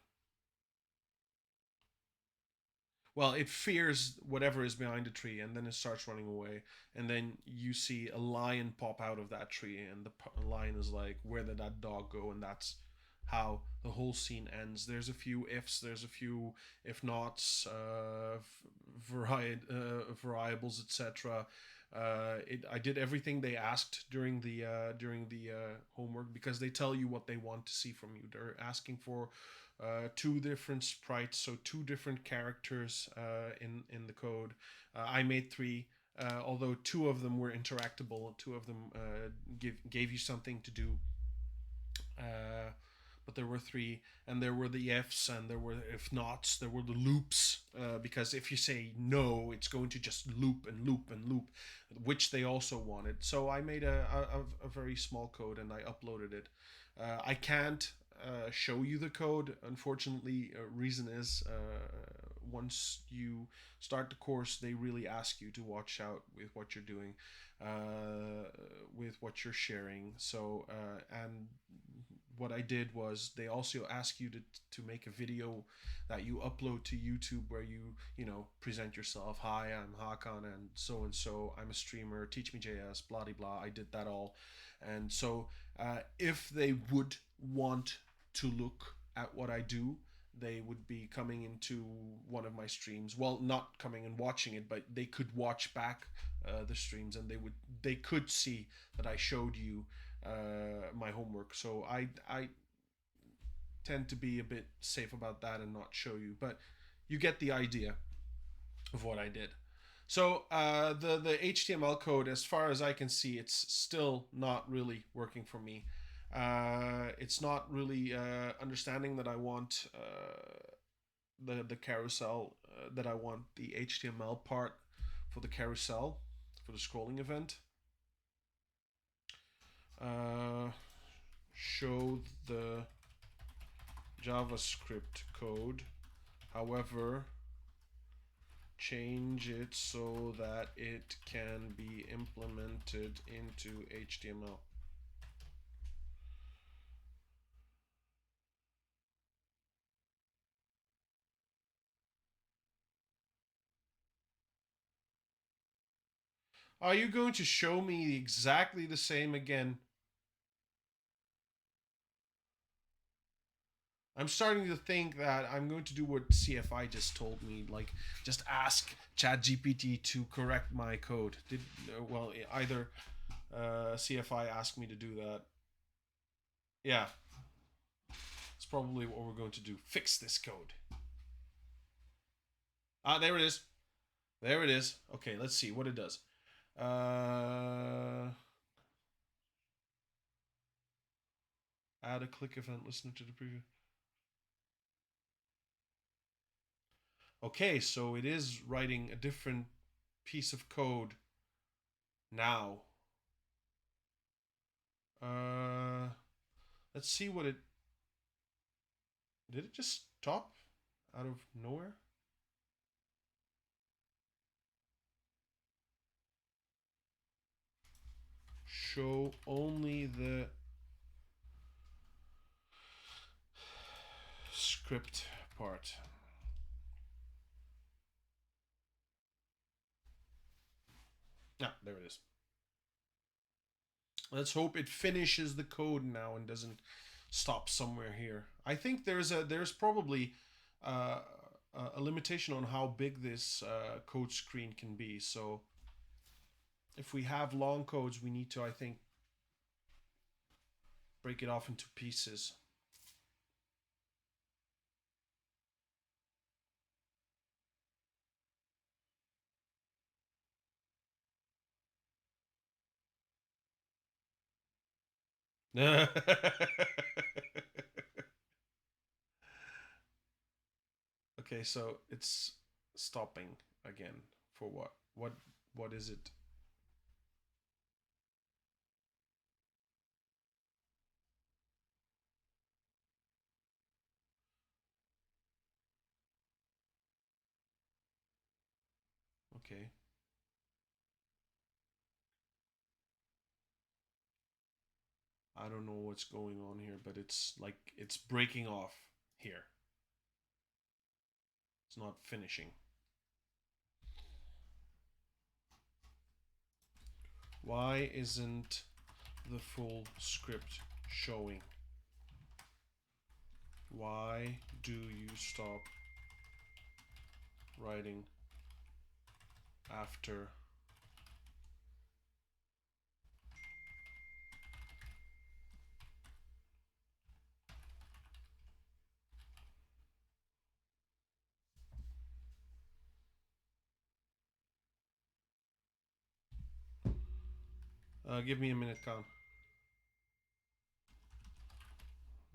Speaker 1: well, it fears whatever is behind the tree, and then it starts running away. And then you see a lion pop out of that tree, and the lion is like, where did that dog go? And that's how the whole scene ends. There's a few ifs, there's a few if nots, variables, etc. I did everything they asked during the homework, because they tell you what they want to see from you. They're asking for two different sprites, so two different characters in the code. I made three, although two of them were interactable. Two of them gave you something to do. But there were three, and there were the ifs, and there were if nots, there were the loops, because if you say no, it's going to just loop and loop and loop, which they also wanted. So I made a very small code, and I uploaded it. I can't show you the code, unfortunately. Reason is, once you start the course, they really ask you to watch out with what you're doing, with what you're sharing. So and what I did was, they also ask you to make a video that you upload to YouTube, where you know, present yourself. Hi, I'm Hakan, and so. I'm a streamer. TeachMeJS. Blah blah blah. I did that all, and so if they would want to look at what I do, they would be coming into one of my streams. Well, not coming and watching it, but they could watch back the streams, and they could see that I showed you my homework. So I tend to be a bit safe about that and not show you, but you get the idea of what I did. So the HTML code, as far as I can see, it's still not really working for me. It's not really understanding that I want the carousel, that I want the HTML part for the carousel, for the scrolling event. Show the JavaScript code. However, change it so that it can be implemented into HTML. Are you going to show me exactly the same again? I'm starting to think that I'm going to do what CFI just told me, like just ask ChatGPT to correct my code. Well, either CFI asked me to do that. Yeah, it's probably what we're going to do. Fix this code. Ah, there it is. There it is. Okay, let's see what it does. Add a click event. Listen to the preview. Okay, so it is writing a different piece of code now. Let's see what it. Did it just stop out of nowhere? Show only the script part. Yeah, there it is. Let's hope it finishes the code now and doesn't stop somewhere here. I think there's probably uh, a limitation on how big this code screen can be. So if we have long codes, we need to, I think, break it off into pieces. Okay, so it's stopping again. For what? What is it? Okay. I don't know what's going on here, but it's like it's breaking off here. It's not finishing. Why isn't the full script showing? Why do you stop writing after give me a minute, Khan.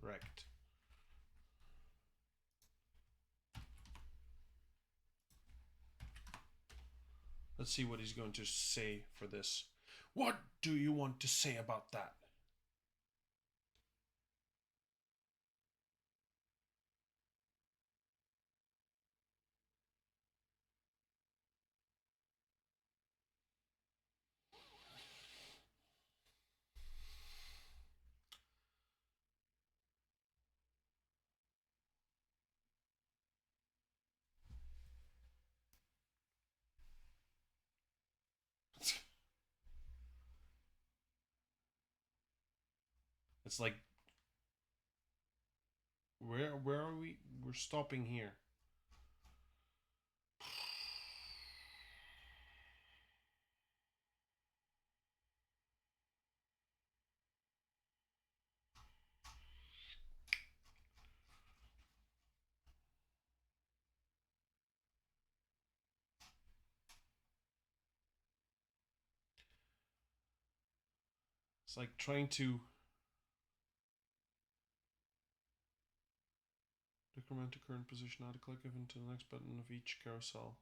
Speaker 1: Rect. Let's see what he's going to say for this. What do you want to say about that? It's like where are we? We're stopping here. It's like trying to decrement to current position, add a click event to the next button of each carousel.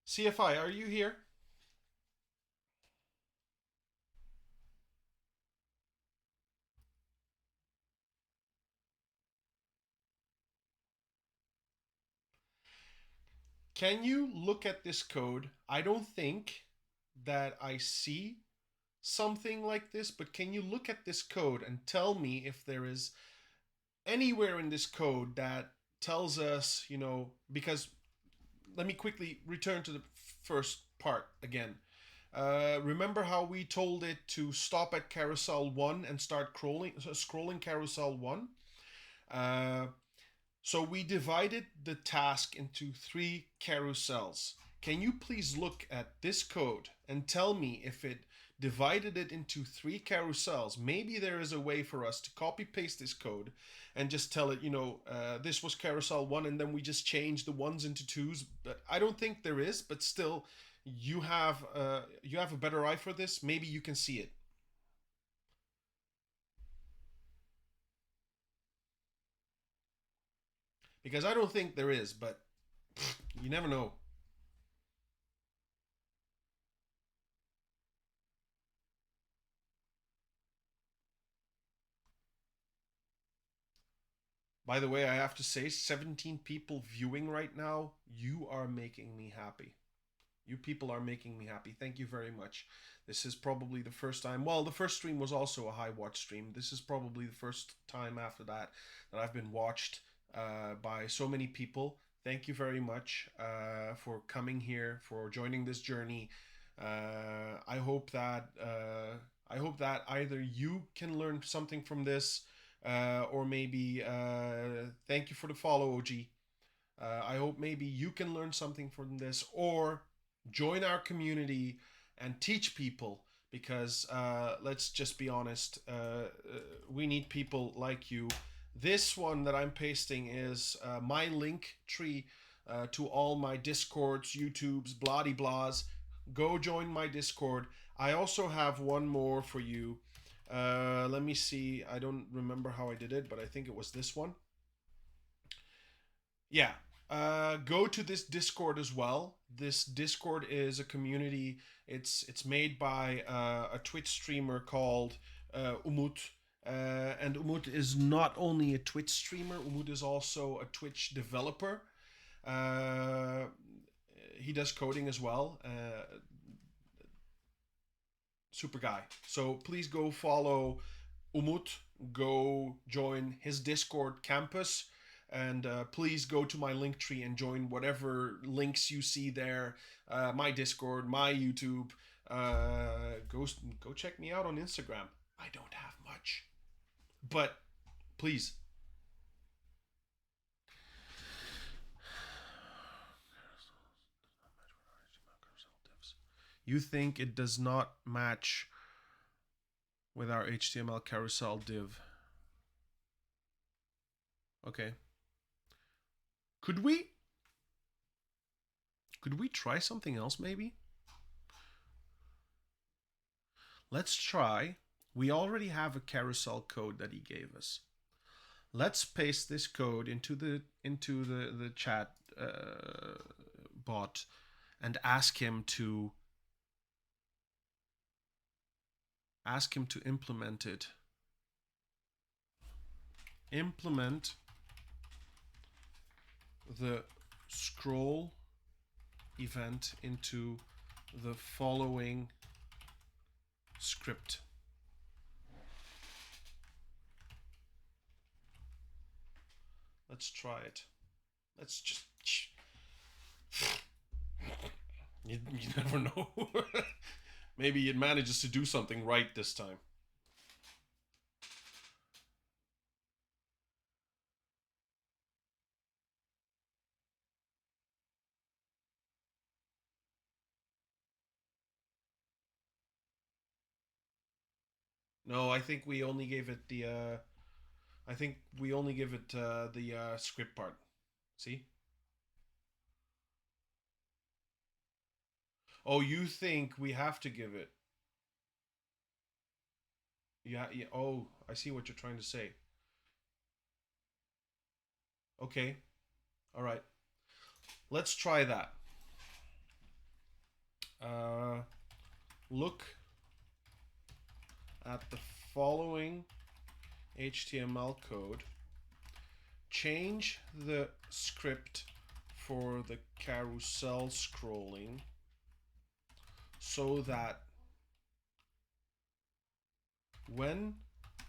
Speaker 1: CFI, are you here? Can you look at this code? I don't think that I see something like this, but can you look at this code and tell me if there is anywhere in this code that tells us, because let me quickly return to the first part again. Remember how we told it to stop at carousel 1 and start scrolling carousel 1? Uh, so we divided the task into 3 carousels. Can you please look at this code and tell me if it divided it into 3 carousels? Maybe there is a way for us to copy paste this code and just tell it, this was carousel 1, and then we just change the ones into twos. But I don't think there is. But still, you have a better eye for this. Maybe you can see it. Because I don't think there is, but you never know. By the way, I have to say, 17 people viewing right now. You are making me happy. You people are making me happy. Thank you very much. This is probably the first time. Well, the first stream was also a high watch stream. This is probably the first time after that that I've been watched by so many people. thank you very much for coming here, for joining this journey. I hope that either you can learn something from this, or maybe thank you for the follow, OG. I hope maybe you can learn something from this, or join our community and teach people. Because let's just be honest, we need people like you. This one that I'm pasting is my link tree to all my Discords, YouTubes, bloody blahs. Go join my Discord. I also have one more for you. Let me see. I don't remember how I did it, but I think it was this one. Yeah. Go to this Discord as well. This Discord is a community. It's made by a Twitch streamer called Umut. And Umut is not only a Twitch streamer, Umut is also a Twitch developer. Uh, he does coding as well. Super guy. So please go follow Umut. Go join his Discord campus. And please go to my link tree and join whatever links you see there. My Discord, my YouTube. Go check me out on Instagram. I don't have much, but please. You think it does not match with our HTML carousel div? Okay. Could we try something else maybe? Let's try. We already have a carousel code that he gave us. Let's paste this code into the chat bot and ask him to implement it. Implement the scroll event into the following script. Let's try it. Let's just. You never know. Maybe it manages to do something right this time. No, I think we only gave it the. I think we only give it the script part. See? Oh, you think we have to give it? Yeah. Yeah. Oh, I see what you're trying to say. Okay. All right. Let's try that. Look at the following HTML code. Change the script for the carousel scrolling so that when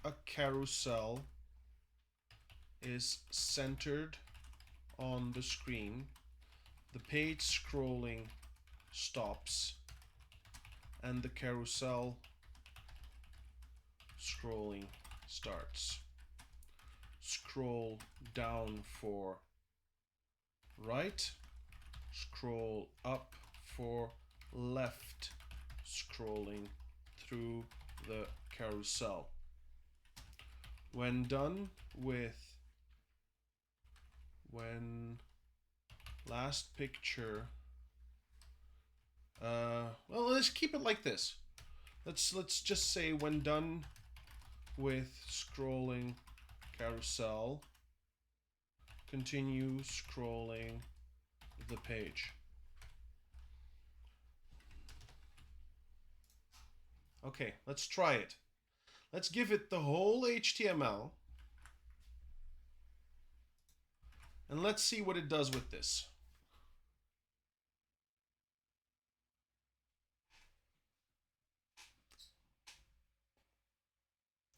Speaker 1: a carousel is centered on the screen, the page scrolling stops and the carousel scrolling starts. Scroll down for right, scroll up for left, scrolling through the carousel. When done with last picture, well, let's keep it like this. Let's just say when done with scrolling carousel, continue scrolling the page. Okay, let's try it. Let's give it the whole HTML and let's see what it does with this.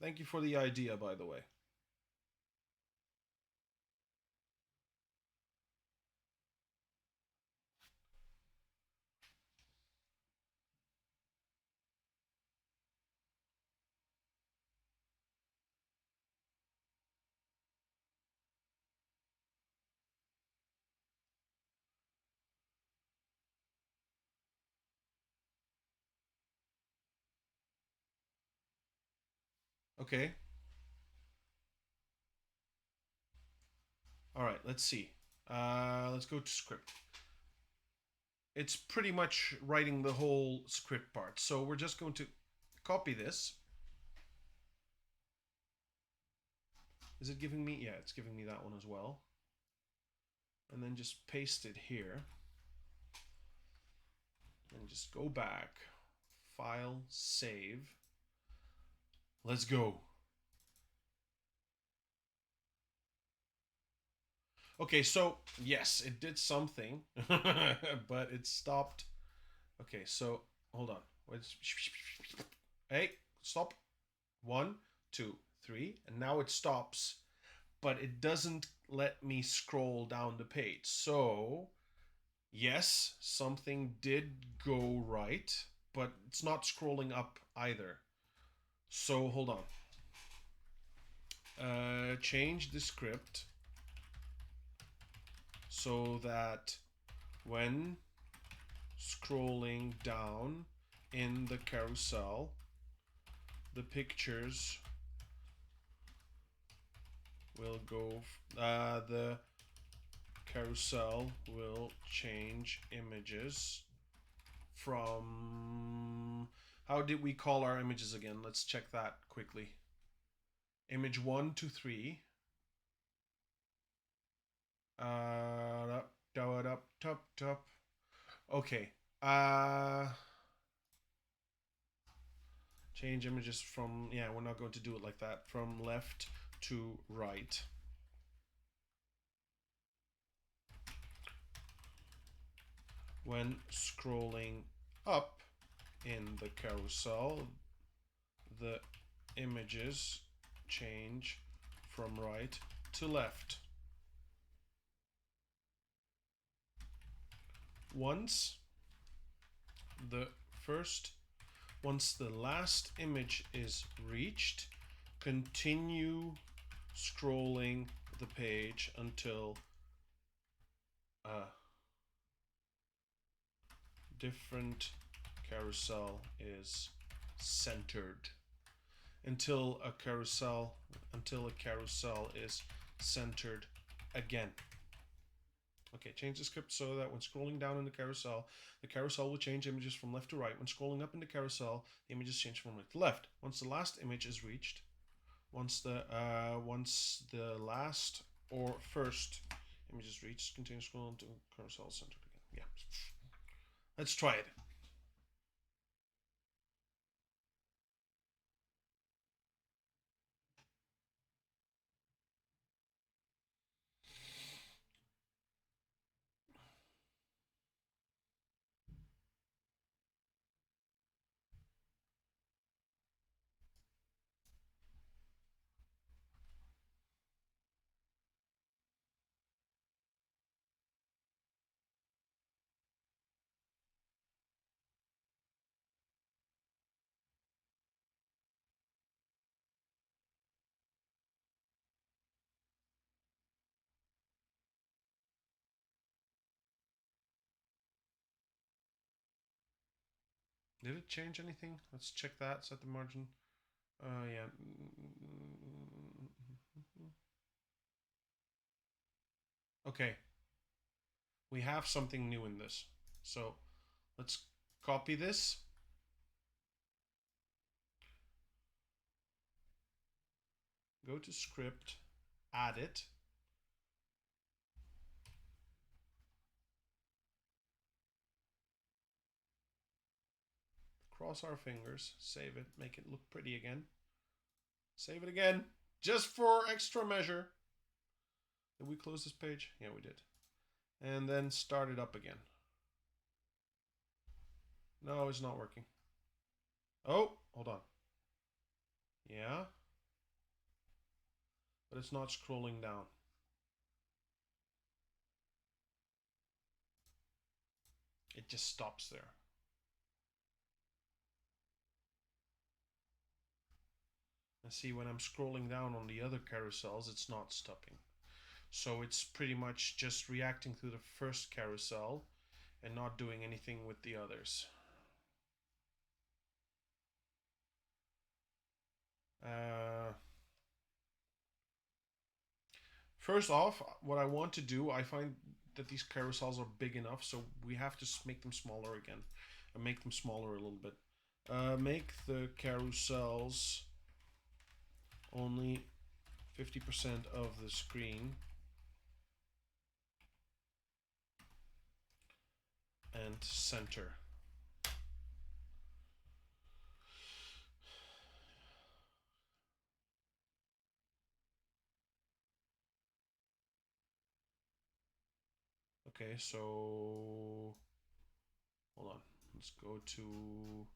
Speaker 1: Thank you for the idea, by the way. Okay. All right, let's see. Let's go to script. It's pretty much writing the whole script part. So we're just going to copy this. Is it giving me? Yeah, it's giving me that one as well. And then just paste it here. And just go back. File, save. Let's go. Okay, so yes, it did something, but it stopped. Okay, so hold on. Hey, stop. 1, 2, 3, and now it stops, but it doesn't let me scroll down the page. So yes, something did go right, but it's not scrolling up either. So hold on. Change the script so that when scrolling down in the carousel, the pictures will go, the carousel will change images from, how did we call our images again? Let's check that quickly. Image 1 to 3. Top. Okay. Change images from, yeah, we're not going to do it like that. From left to right. When scrolling up in the carousel, the images change from right to left. Once the last image is reached, continue scrolling the page until a different carousel is centered. Until a carousel is centered again. Okay, change the script so that when scrolling down in the carousel will change images from left to right. When scrolling up in the carousel, the images change from right to left. Once the last image is reached, once the last or first image is reached, continue scrolling to carousel centered again. Yeah. Let's try it. Did it change anything? Let's check that. Set the margin. Yeah. Okay. We have something new in this. So let's copy this. Go to script, add it. Cross our fingers, save it, make it look pretty again. Save it again, just for extra measure. Did we close this page? Yeah, we did. And then start it up again. No, it's not working. Oh, hold on. Yeah. But it's not scrolling down. It just stops there. And see, when I'm scrolling down on the other carousels, it's not stopping. So it's pretty much just reacting to the first carousel and not doing anything with the others. First off, what I want to do, I find that these carousels are big enough, so we have to make them smaller again. And make them smaller a little bit. Make the carousels only 50% of the screen. And center. Okay, so hold on. Let's go to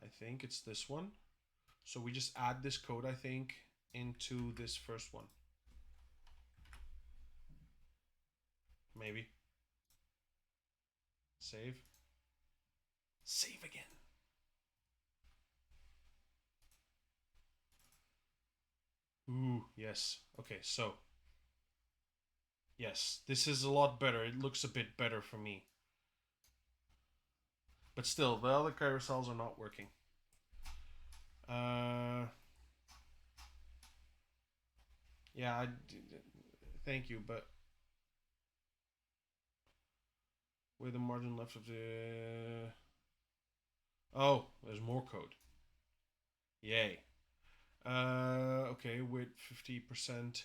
Speaker 1: I think it's this one. So we just add this code, I think, into this first one. Maybe. Save. Save again. Ooh, yes. Okay, so. Yes, this is a lot better. It looks a bit better for me. But still, the other carousels are not working. Yeah, thank you, but with the margin left of the... Oh, there's more code. Yay. Okay, with 50%.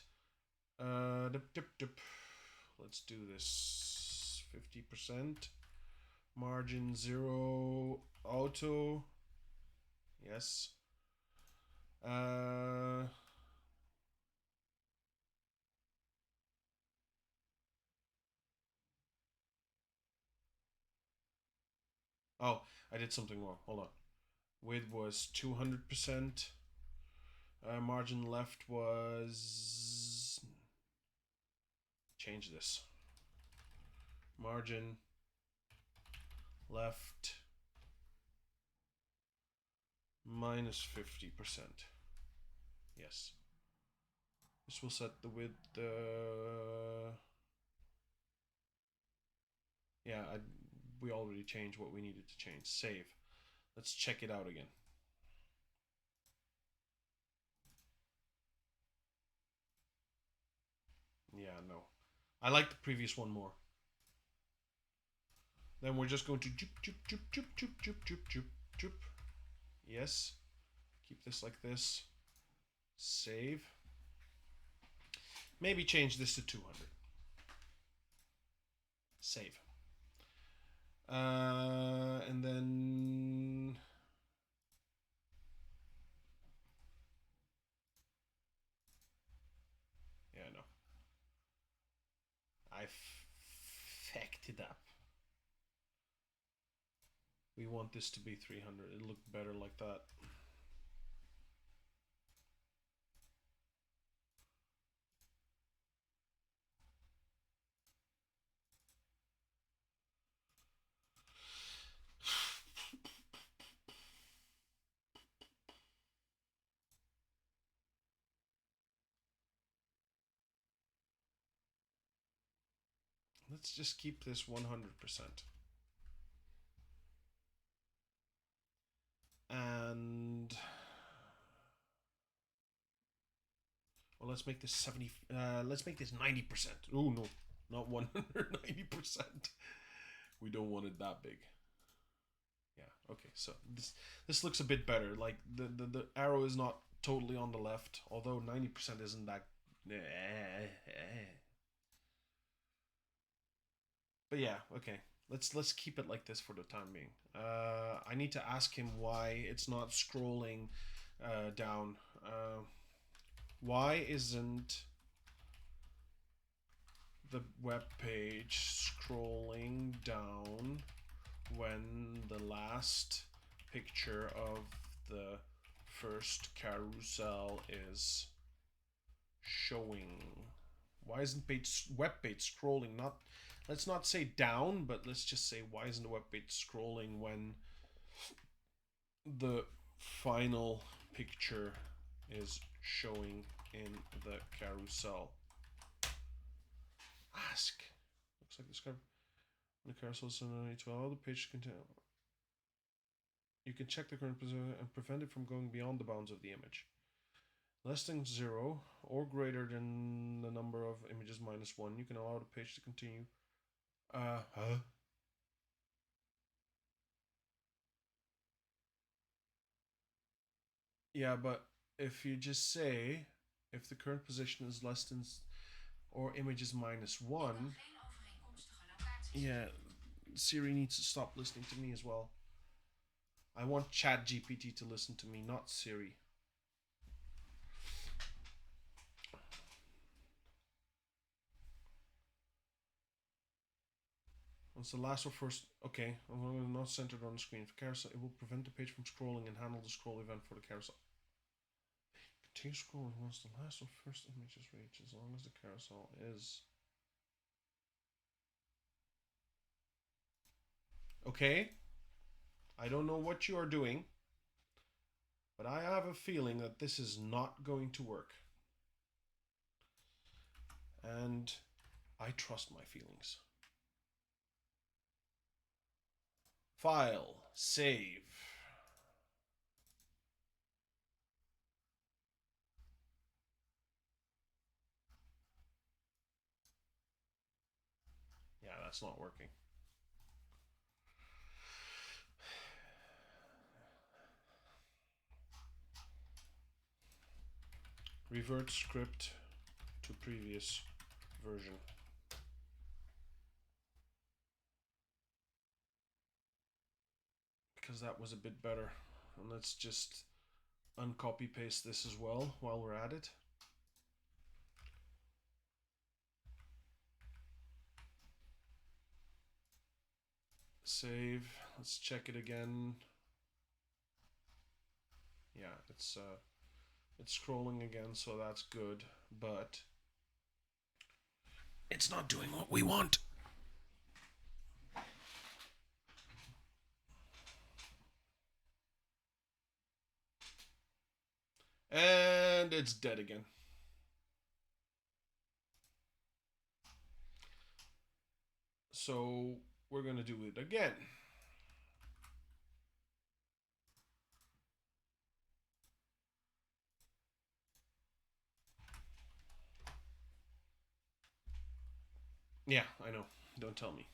Speaker 1: Let's do this. 50%. Margin 0. Auto. Yes. Oh, I did something wrong. Hold on. Width was 200%. Margin left was... Change this. Margin left minus 50%. Yes. This will set the width. Yeah, we already changed what we needed to change. Save. Let's check it out again. Yeah, no. I like the previous one more. Then we're just going to joop, joop, joop, joop, joop, joop, joop, joop, joop. Yes. Keep this like this. Save. Maybe change this to 200. Save. And then... Yeah, no. I fucked it up. We want this to be 300. It looked better like that. Let's just keep this 100%. And... Well, let's make this 70... let's make this 90%. Oh, no. Not 190%. We don't want it that big. Yeah, okay. So this looks a bit better. Like, the arrow is not totally on the left. Although 90% isn't that... But yeah, okay. Let's keep it like this for the time being. I need to ask him why it's not scrolling down. Why isn't the web page scrolling down when the last picture of the first carousel is showing? Why isn't web page scrolling? Not, let's not say down, but let's just say why isn't the web page scrolling when the final picture is showing in the carousel? Ask. Looks like this guy. The carousel is 12. The page contain. You can check the current position and prevent it from going beyond the bounds of the image. Less than 0 or greater than the number of images minus 1. You can allow the page to continue. Huh? Yeah, but if you just say if the current position is less than or images minus 1, yeah, Siri needs to stop listening to me as well. I want ChatGPT to listen to me, not Siri. Once the last or first, okay, not centered on the screen. For carousel, it will prevent the page from scrolling and handle the scroll event for the carousel. Continue scrolling once the last or first image is reached, as long as the carousel is. Okay, I don't know what you are doing, but I have a feeling that this is not going to work. And I trust my feelings. File, save. Yeah, that's not working. Revert script to previous version. Because that was a bit better. And let's just uncopy paste this as well while we're at it. Save. Let's check it again. Yeah, it's scrolling again, so that's good, but it's not doing what we want. And it's dead again. So we're going to do it again. Yeah, I know. Don't tell me.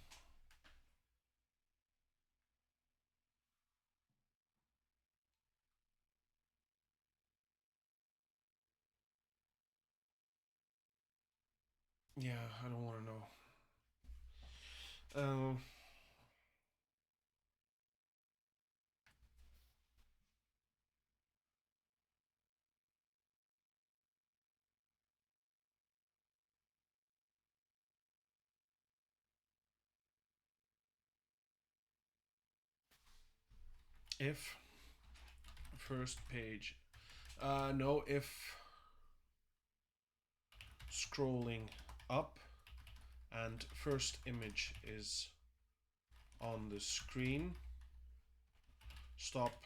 Speaker 1: Yeah, I don't want to know. If first page, no, if scrolling up and first image is on the screen, stop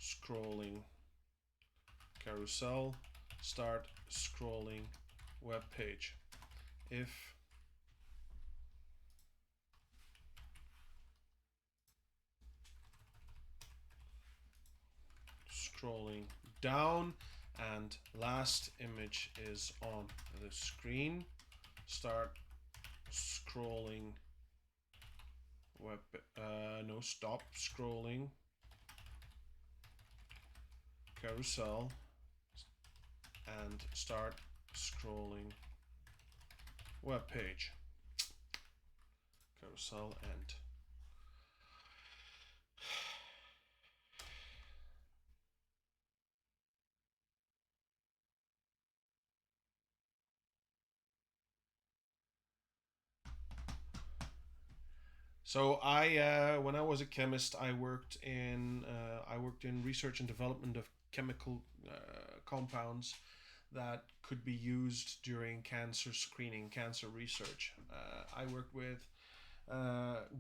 Speaker 1: scrolling carousel, start scrolling web page. If scrolling down and last image is on the screen, start scrolling web, no, stop scrolling carousel and start scrolling web page. Carousel end. So when I was a chemist, I worked in research and development of chemical compounds that could be used during cancer screening, cancer research. I worked with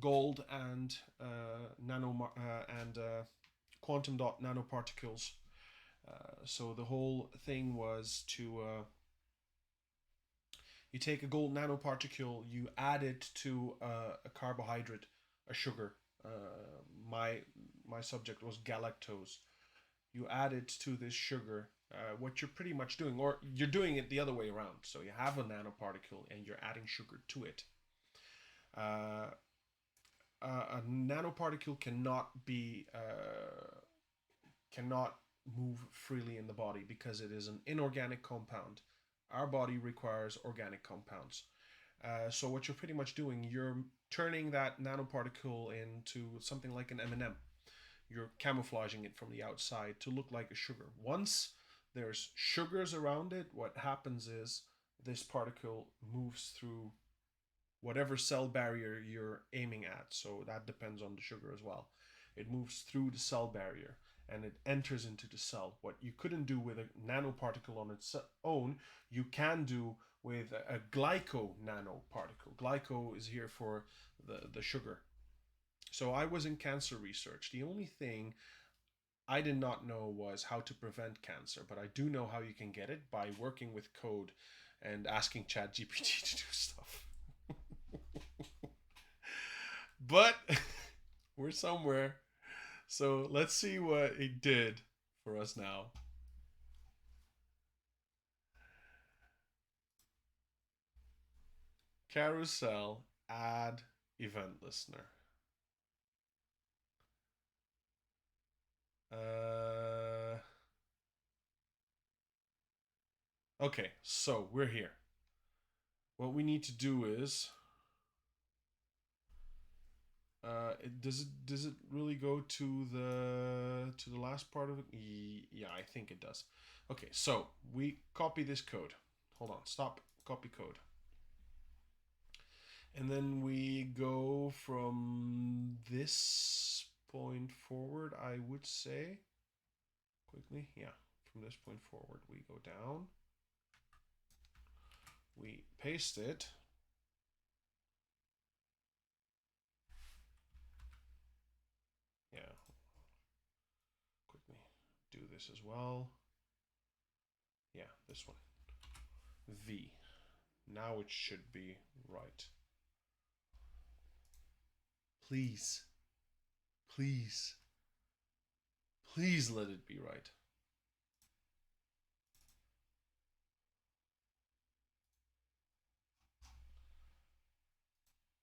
Speaker 1: gold and quantum dot nanoparticles. So the whole thing was to you take a gold nanoparticle, you add it to a carbohydrate, a sugar. My my subject was galactose. You add it to this sugar. What you're pretty much doing, or you're doing it the other way around. So you have a nanoparticle and you're adding sugar to it. Uh, a nanoparticle cannot move freely in the body because it is an inorganic compound. Our body requires organic compounds. So what you're pretty much doing, you're turning that nanoparticle into something like an M&M. You're camouflaging it from the outside to look like a sugar. Once there's sugars around it, what happens is this particle moves through whatever cell barrier you're aiming at. So that depends on the sugar as well. It moves through the cell barrier and it enters into the cell. What you couldn't do with a nanoparticle on its own, you can do with a glyco nanoparticle. Glyco is here for the sugar. So I was in cancer research. The only thing I did not know was how to prevent cancer, but I do know how you can get it by working with code and asking ChatGPT to do stuff. But we're somewhere. So let's see what it did for us now. Carousel, add event listener. Okay, so we're here. What we need to do is does it really go to the last part of it? Yeah, I think it does. Okay, so we copy this code. Hold on, stop, copy code. And then we go from this point forward, I would say, quickly, yeah, from this point forward, we go down, we paste it, yeah, quickly do this as well, yeah, this one, V, now it should be right. Please, please, please let it be right.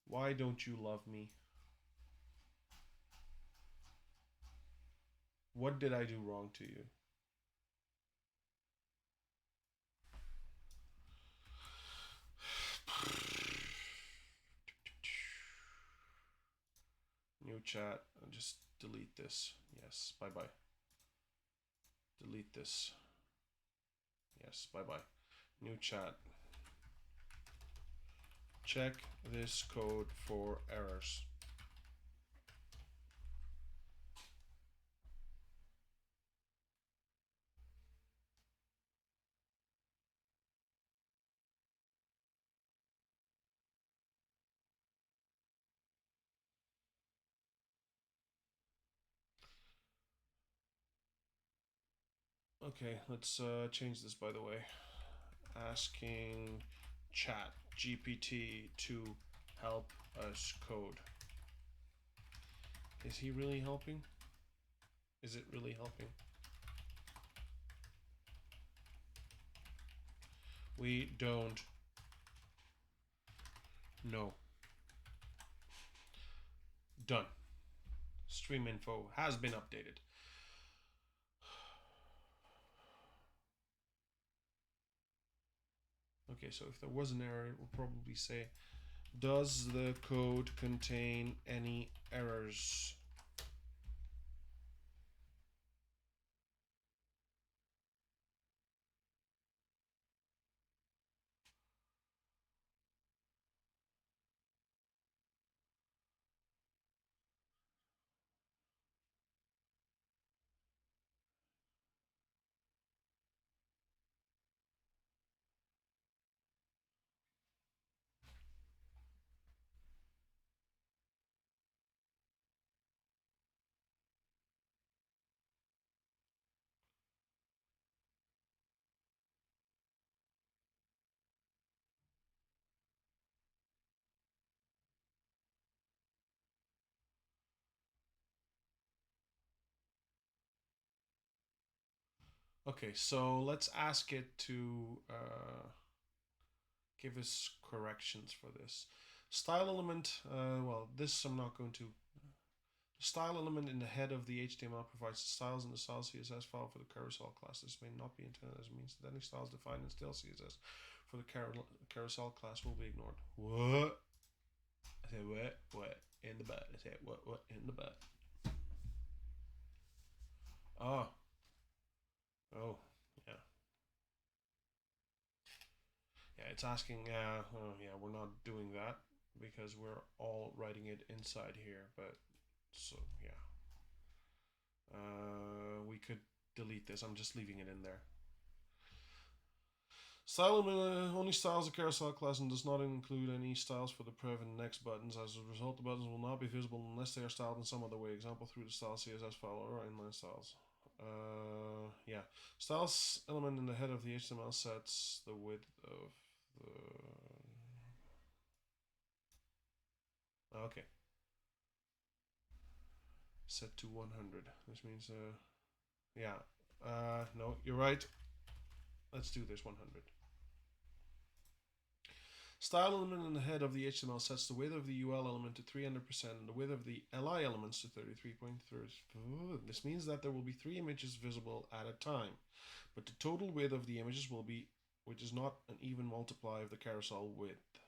Speaker 1: Why don't you love me? What did I do wrong to you? New chat. I'll just delete this. Yes, bye bye. Delete this. Yes, bye bye. New chat. Check this code for errors. Okay, let's change this by the way. Asking chat GPT to help us code. Is he really helping? Is it really helping? We don't know. Done. Stream info has been updated. Okay, so if there was an error, it will probably say, does the code contain any errors? Okay, so let's ask it to give us corrections for this. Style element, well, this I'm not going to. The style element in the head of the HTML provides the styles in the style CSS file for the carousel class. This may not be intended as it means that any styles defined in style CSS for the carousel class will be ignored. What? I said what? What? In the butt. I said what? What? In the butt. Oh. Oh. Yeah. Yeah, it's asking, oh, yeah, we're not doing that because we're all writing it inside here, but so, yeah. We could delete this. I'm just leaving it in there. Style only styles the carousel class and does not include any styles for the prev and next buttons. As a result, the buttons will not be visible unless they are styled in some other way. Example through the style CSS file or inline styles. Yeah. Styles element in the head of the HTML sets the width of the... Okay. Set to 100. This means, yeah. No, you're right. Let's do this 100. Style element in the head of the HTML sets the width of the UL element to 300% and the width of the LI elements to 33.3. This means that there will be 3 images visible at a time, but the total width of the images will be, which is not an even multiply of the carousel width.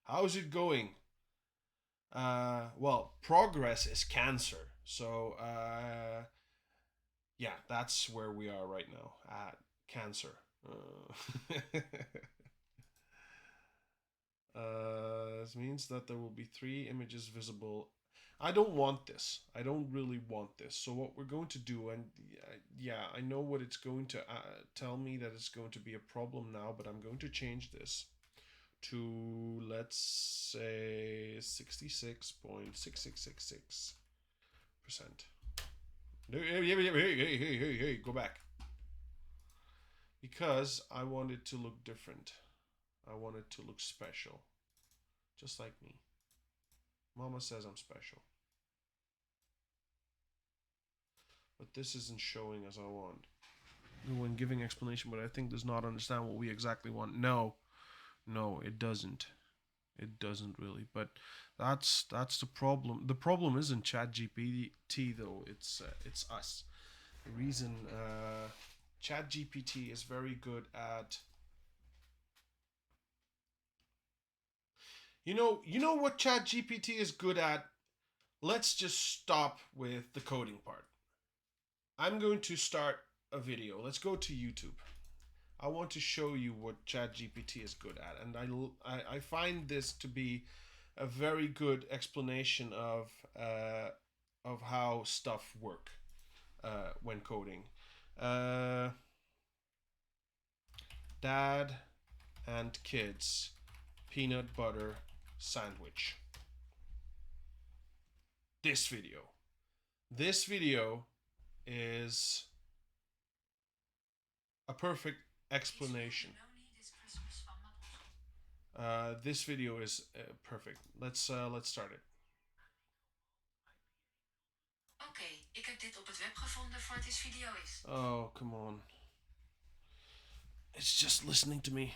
Speaker 1: How is it going? Well, progress is cancer. So, yeah, that's where we are right now, at cancer. This means that there will be 3 images visible. I don't want this. I don't really want this. So what we're going to do, and yeah, I know what it's going to tell me that it's going to be a problem now, but I'm going to change this to, let's say, 66.6666%. Hey, go back. Because I want it to look different. I want it to look special. Just like me. Mama says I'm special. But this isn't showing as I want. When giving explanation, but I think does not understand what we exactly want. No, it doesn't. It doesn't really. But that's the problem. The problem isn't ChatGPT though. It's us. The reason ChatGPT is very good at. You know what ChatGPT is good at? Let's just stop with the coding part. I'm going to start a video. Let's go to YouTube. I want to show you what ChatGPT is good at. And I find this to be a very good explanation of how stuff work when coding. Dad and kids peanut butter sandwich. This video is a perfect explanation. This video is perfect. Let's start it.
Speaker 2: Oké, ik heb dit op het web gevonden voor het video is.
Speaker 1: Oh, come on. It's just listening to me.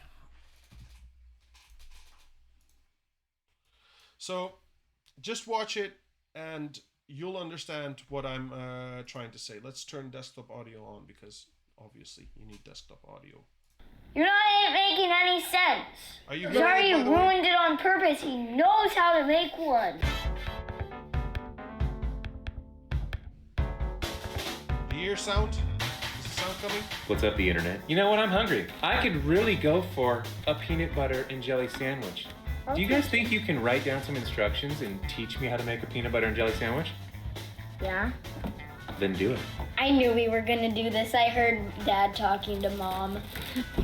Speaker 1: So, just watch it and you'll understand what I'm trying to say. Let's turn desktop audio on because obviously you need desktop audio.
Speaker 3: You're not making any sense.
Speaker 1: Are you
Speaker 3: Sorry, you ruined it on purpose. He knows how to make one.
Speaker 1: The ear sound? Is the sound coming?
Speaker 4: What's up, the internet? You know what? I'm hungry. I could really go for a peanut butter and jelly sandwich. Do you guys think you can write down some instructions and teach me how to make a peanut butter and jelly sandwich?
Speaker 3: Yeah.
Speaker 4: Then do it.
Speaker 3: I knew we were gonna do this. I heard Dad talking to Mom.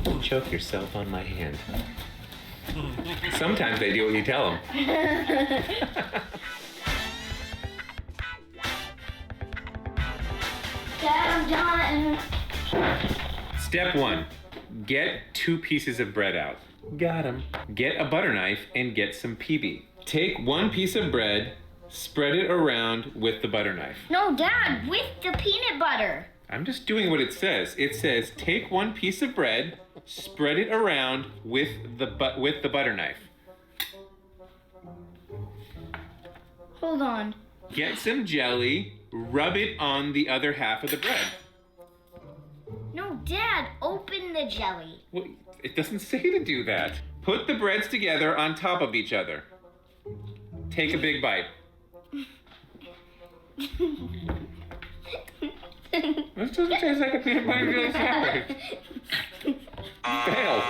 Speaker 4: Don't choke yourself on my hand. Sometimes they do what you tell them.
Speaker 3: Dad, I'm done.
Speaker 4: Step 1. Get 2 pieces of bread out. Got 'em. Get a butter knife and get some PB. Take 1 piece of bread, spread it around with the butter knife.
Speaker 3: No, Dad, with the peanut butter.
Speaker 4: I'm just doing what it says. It says take one piece of bread, spread it around with the butter knife.
Speaker 3: Hold on.
Speaker 4: Get some jelly, rub it on the other half of the bread.
Speaker 3: No, Dad, open the jelly.
Speaker 4: Well, it doesn't say to do that. Put the breads together on top of each other. Take a big bite. This doesn't taste like a peanut butter and jelly sandwich. Fail.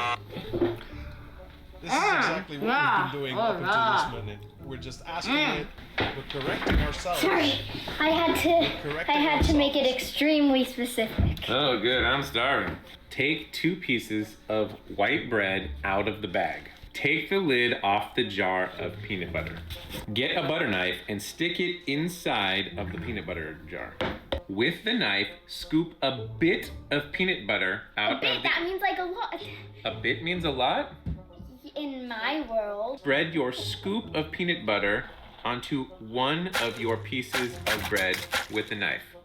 Speaker 1: This is exactly what we've been doing up until this minute. We're just asking it. We're correcting ourselves.
Speaker 3: Sorry, I had to make it extremely specific.
Speaker 4: Oh, good. I'm starving. Take 2 pieces of white bread out of the bag. Take the lid off the jar of peanut butter. Get a butter knife and stick it inside of the peanut butter jar. With the knife, scoop a bit of peanut butter out
Speaker 3: A bit,
Speaker 4: of the...
Speaker 3: that means like a lot.
Speaker 4: A bit means a lot?
Speaker 3: In my world.
Speaker 4: Spread your scoop of peanut butter onto one of your pieces of bread with a knife.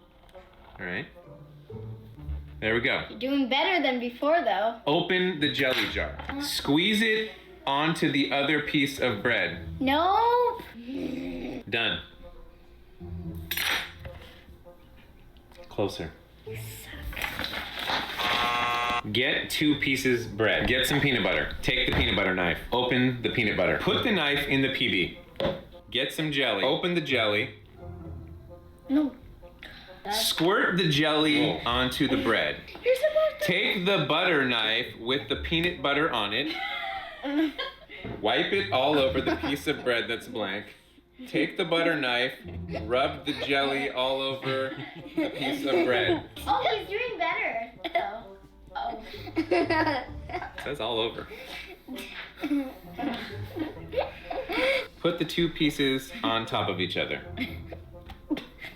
Speaker 4: All right? There we go.
Speaker 3: You're doing better than before, though.
Speaker 4: Open the jelly jar. Squeeze it onto the other piece of bread.
Speaker 3: No.
Speaker 4: Done. Closer. Get 2 pieces bread. Get some peanut butter. Take the peanut butter knife. Open the peanut butter. Put the knife in the PB. Get some jelly. Open the jelly.
Speaker 3: No.
Speaker 4: Squirt the jelly onto the bread.
Speaker 3: You're supposed to.
Speaker 4: Take the butter knife with the peanut butter on it. Wipe it all over the piece of bread that's blank. Take the butter knife, rub the jelly all over the piece of bread.
Speaker 3: Oh, he's doing better. Oh.
Speaker 4: It says all over. Put the 2 pieces on top of each other.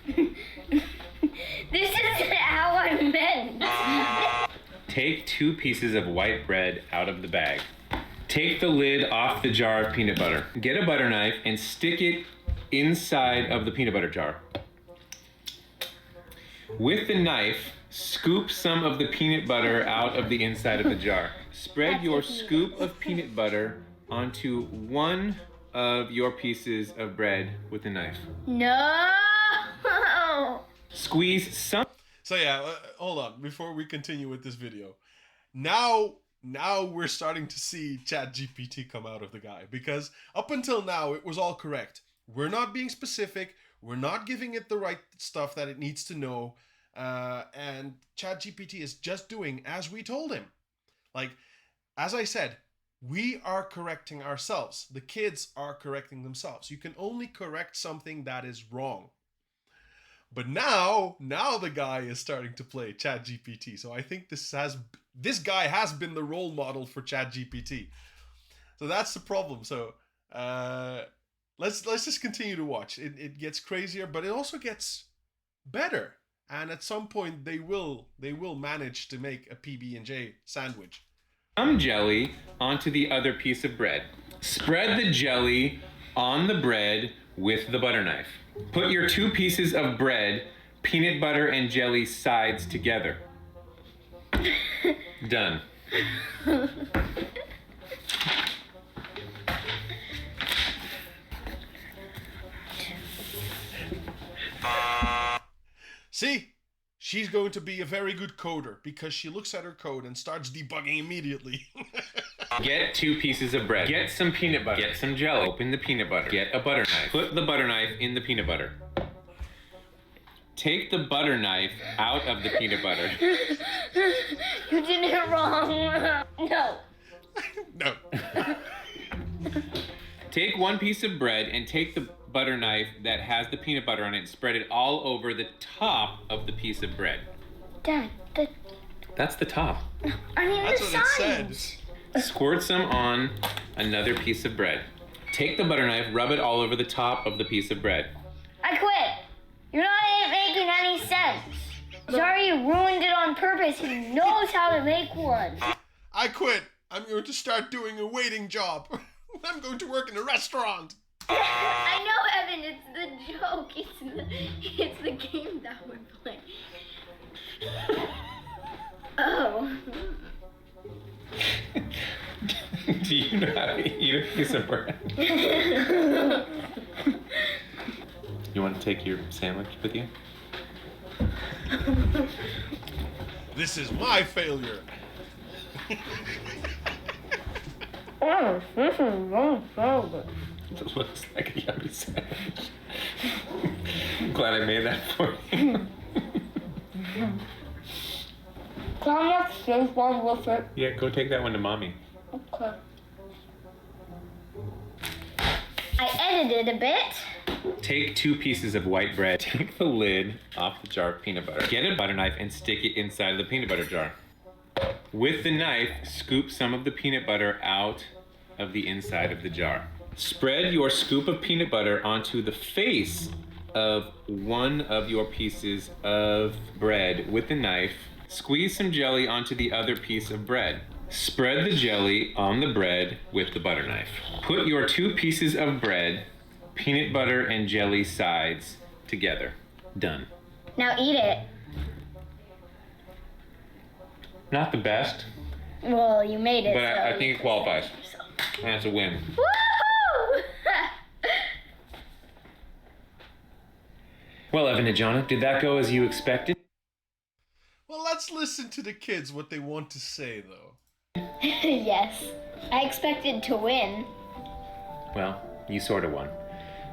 Speaker 3: This isn't how I meant.
Speaker 4: Take 2 pieces of white bread out of the bag. Take the lid off the jar of peanut butter. Get a butter knife and stick it inside of the peanut butter jar. With the knife, scoop some of the peanut butter out of the inside of the jar. Spread your scoop of peanut butter onto one of your pieces of bread with a knife.
Speaker 3: No.
Speaker 4: Squeeze some...
Speaker 1: So yeah, hold on. Before we continue with this video. Now we're starting to see ChatGPT come out of the guy. Because up until now, it was all correct. We're not being specific. We're not giving it the right stuff that it needs to know. And ChatGPT is just doing as we told him. Like, as I said, we are correcting ourselves. The kids are correcting themselves. You can only correct something that is wrong. But now the guy is starting to play ChatGPT. So I think this guy has been the role model for ChatGPT. So that's the problem. So let's just continue to watch. It gets crazier, but it also gets better. And at some point they will manage to make a PB&J sandwich.
Speaker 4: Some jelly onto the other piece of bread. Spread the jelly on the bread with the butter knife. Put your 2 pieces of bread, peanut butter and jelly sides together. Done.
Speaker 1: See? She's going to be a very good coder because she looks at her code and starts debugging immediately.
Speaker 4: Get 2 pieces of bread. Get some peanut butter. Get some jelly. Open the peanut butter. Get a butter knife. Put the butter knife in the peanut butter. Take the butter knife out of the peanut butter.
Speaker 3: You did it wrong. No.
Speaker 1: No.
Speaker 4: Take 1 piece of bread and take the butter knife that has the peanut butter on it and spread it all over the top of the piece of bread.
Speaker 3: Dad,
Speaker 4: That's the top.
Speaker 3: I mean
Speaker 1: That's
Speaker 3: the
Speaker 1: what
Speaker 3: sides.
Speaker 1: it said.
Speaker 4: Squirt some on another piece of bread. Take the butter knife, rub it all over the top of the piece of bread.
Speaker 3: I quit. You're not making any sense. Sorry, you ruined it on purpose. He knows how to make one.
Speaker 1: I quit. I'm going to start doing a waiting job. I'm going to work in a restaurant.
Speaker 3: I know, Evan. It's the joke. It's the game that we're playing. Oh.
Speaker 4: Do you know how to eat a piece of bread? You want to take your sandwich with you?
Speaker 1: This is my failure.
Speaker 3: Oh, this is really so good.
Speaker 4: This looks like a yummy sandwich. I'm glad I made that for you.
Speaker 3: Can I have this one with it?
Speaker 4: Yeah, go take that one to mommy.
Speaker 3: Okay. I edited a bit.
Speaker 4: Take 2 pieces of white bread. Take the lid off the jar of peanut butter. Get a butter knife and stick it inside the peanut butter jar. With the knife, scoop some of the peanut butter out of the inside of the jar. Spread your scoop of peanut butter onto the face of one of your pieces of bread with the knife. Squeeze some jelly onto the other piece of bread. Spread the jelly on the bread with the butter knife. Put your 2 pieces of bread, peanut butter and jelly sides together. Done.
Speaker 3: Now eat it.
Speaker 4: Not the best,
Speaker 3: Well, you made it.
Speaker 4: but
Speaker 3: so
Speaker 4: I think it qualifies. That's a win.
Speaker 3: Woohoo!
Speaker 4: Well, Evan and Jonah, did that go as you expected?
Speaker 1: Well, let's listen to the kids what they want to say, though.
Speaker 3: Yes. I expected to win.
Speaker 4: Well, you sort of won.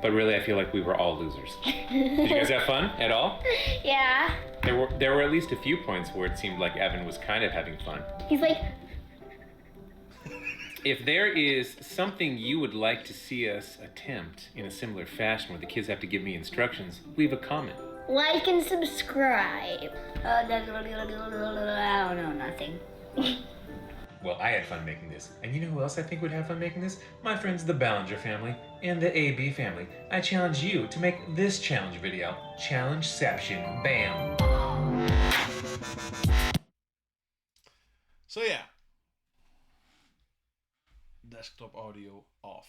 Speaker 4: But really, I feel like we were all losers. Did you guys have fun at all?
Speaker 3: Yeah.
Speaker 4: There were at least a few points where it seemed like Evan was kind of having fun.
Speaker 3: He's like,
Speaker 4: If there is something you would like to see us attempt in a similar fashion where the kids have to give me instructions, leave a comment.
Speaker 3: like and subscribe. I don't know, nothing.
Speaker 4: Well, I had fun making this. And you know who else I think would have fun making this? My friends the Ballinger family and the AB family. I challenge you to make this challenge video. Challengeception. Bam.
Speaker 1: So yeah. Desktop audio off.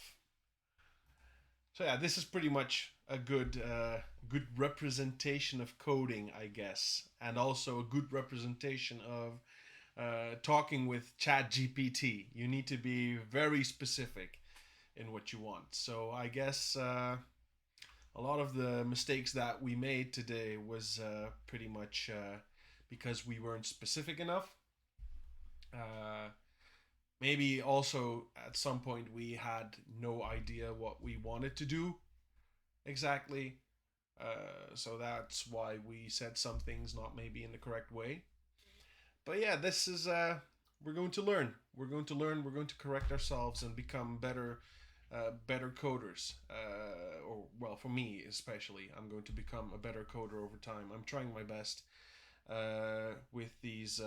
Speaker 1: So yeah, this is pretty much a good representation of coding, I guess, and also a good representation of talking with ChatGPT. You need to be very specific in what you want. So I guess a lot of the mistakes that we made today was pretty much because we weren't specific enough. Maybe also at some point we had no idea what we wanted to do exactly. So that's why we said some things not maybe in the correct way. But yeah, this is we're going to learn. We're going to correct ourselves and become better coders. Or well, for me especially, I'm going to become a better coder over time. I'm trying my best with these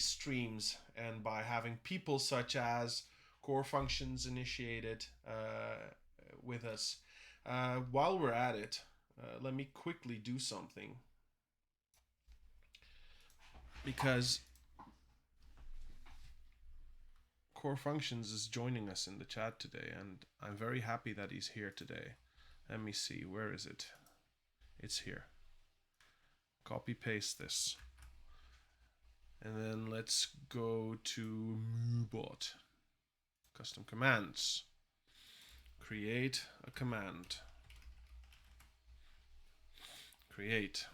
Speaker 1: streams, and by having people such as Core Functions initiated with us. While we're at it, let me quickly do something, because Core Functions is joining us in the chat today, and I'm very happy that he's here today. Let me see, where is it? It's here. Copy paste this. And then let's go to MooBot. Custom commands. Create a command. Create.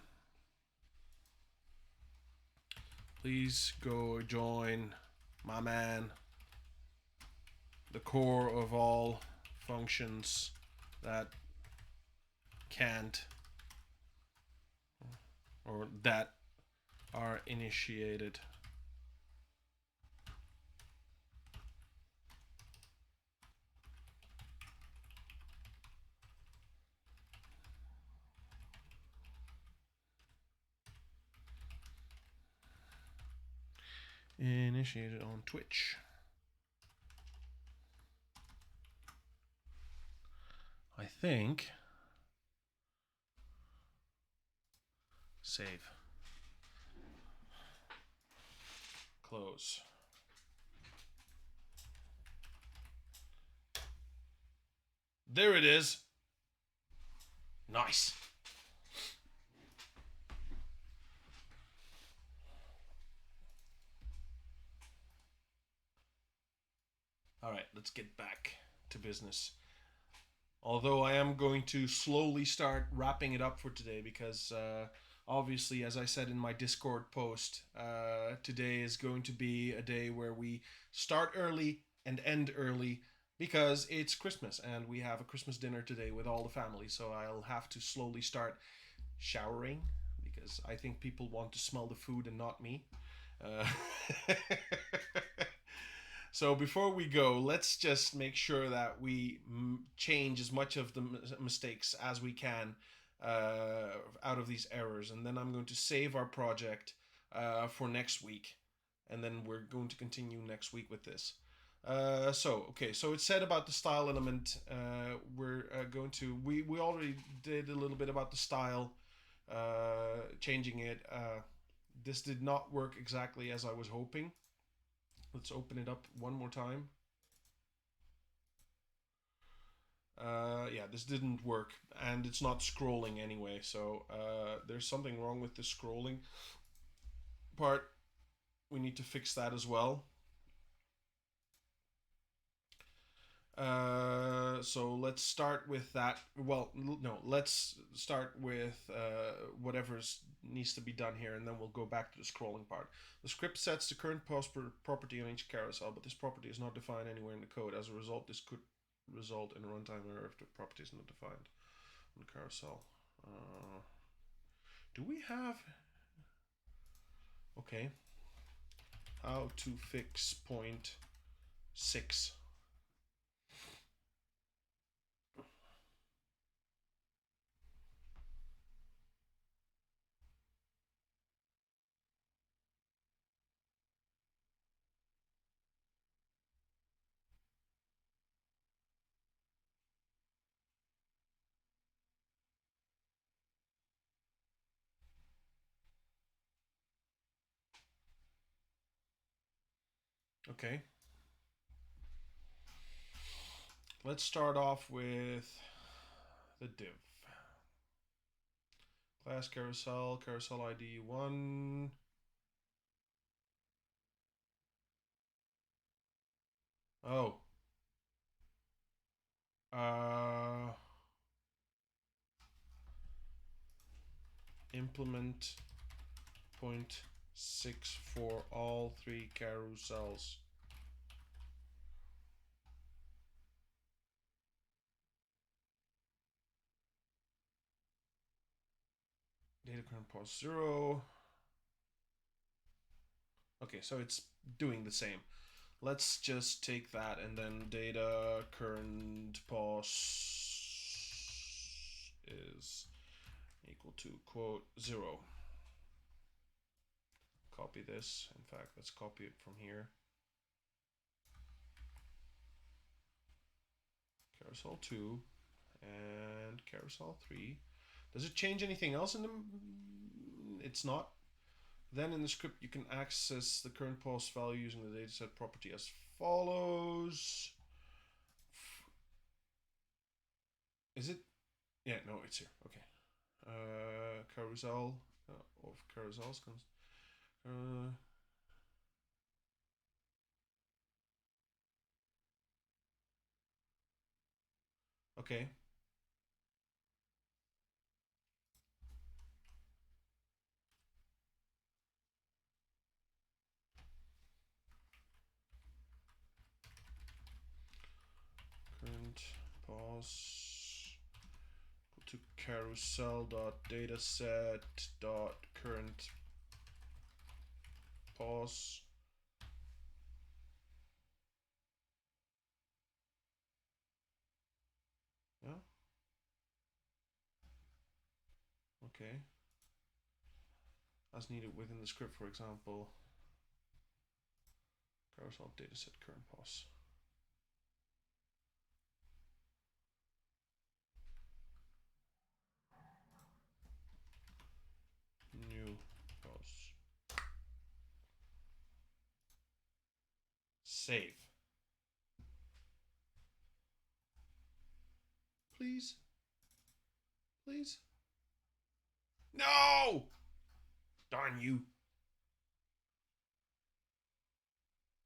Speaker 1: Please go join my man, the core of all functions that can't or that are initiated. Initiated on Twitch. I think. Save. Close. There it is. Nice. All right, let's get back to business. Although I am going to slowly start wrapping it up for today because obviously, as I said in my Discord post, today is going to be a day where we start early and end early because it's Christmas and we have a Christmas dinner today with all the family. So I'll have to slowly start showering because I think people want to smell the food and not me. Uh, So before we go, let's just make sure that we change as much of the mistakes as we can out of these errors, and then I'm going to save our project for next week, and then we're going to continue next week with this. So it said about the style element. We're going to we already did a little bit about the style, changing it. This did not work exactly as I was hoping. Let's open it up one more time. Yeah, this didn't work, and it's not scrolling anyway, so there's something wrong with the scrolling part. We need to fix that as well. So let's start with that. Well, no, let's start with whatever needs to be done here, and then we'll go back to the scrolling part. The script sets the current pause property on each carousel, but this property is not defined anywhere in the code. As a result, this could result in a runtime error if the property is not defined on the carousel. Do we have... Okay. How to fix point 6. Okay. Let's start off with the div. Class carousel, carousel ID 1. Oh. Implement point 6 for all 3 carousels. Data current pause 0. Okay, so it's doing the same. Let's just take that and then data current pause is equal to quote 0. Copy this. In fact, let's copy it from here. Carousel 2 and carousel 3. Does it change anything else in them? It's not. Then in the script, you can access the current pause value using the dataset property as follows. Is it? Yeah, no, it's here. Okay. Carousel of carousels. Okay. Current pause to carousel.dataset.current pause. Yeah. Okay. As needed within the script, for example, carousel dataset current pause. New pause. Save. Please. Please. No! Darn you.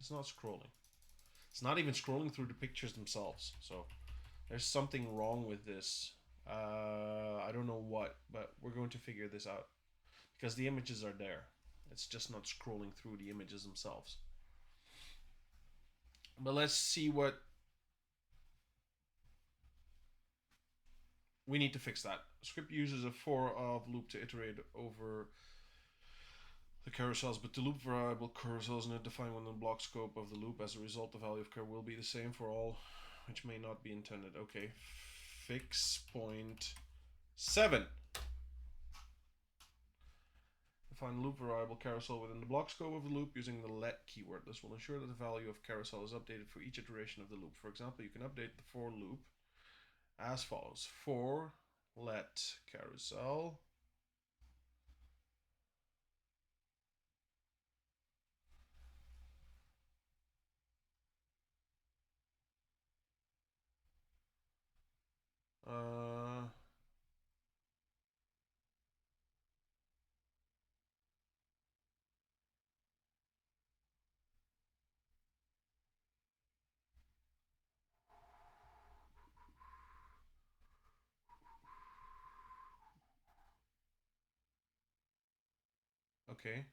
Speaker 1: It's not scrolling. It's not even scrolling through the pictures themselves. So there's something wrong with this. I don't know what, but we're going to figure this out because the images are there. It's just not scrolling through the images themselves. But let's see what we need to fix that. Script uses a for of loop to iterate over the carousels, but the loop variable carousel is not defined within the block scope of the loop. As a result, the value of car will be the same for all, which may not be intended. Okay, fix point 7. Define loop variable carousel within the block scope of the loop using the let keyword. This will ensure that the value of carousel is updated for each iteration of the loop. For example, you can update the for loop as follows: for let carousel okay.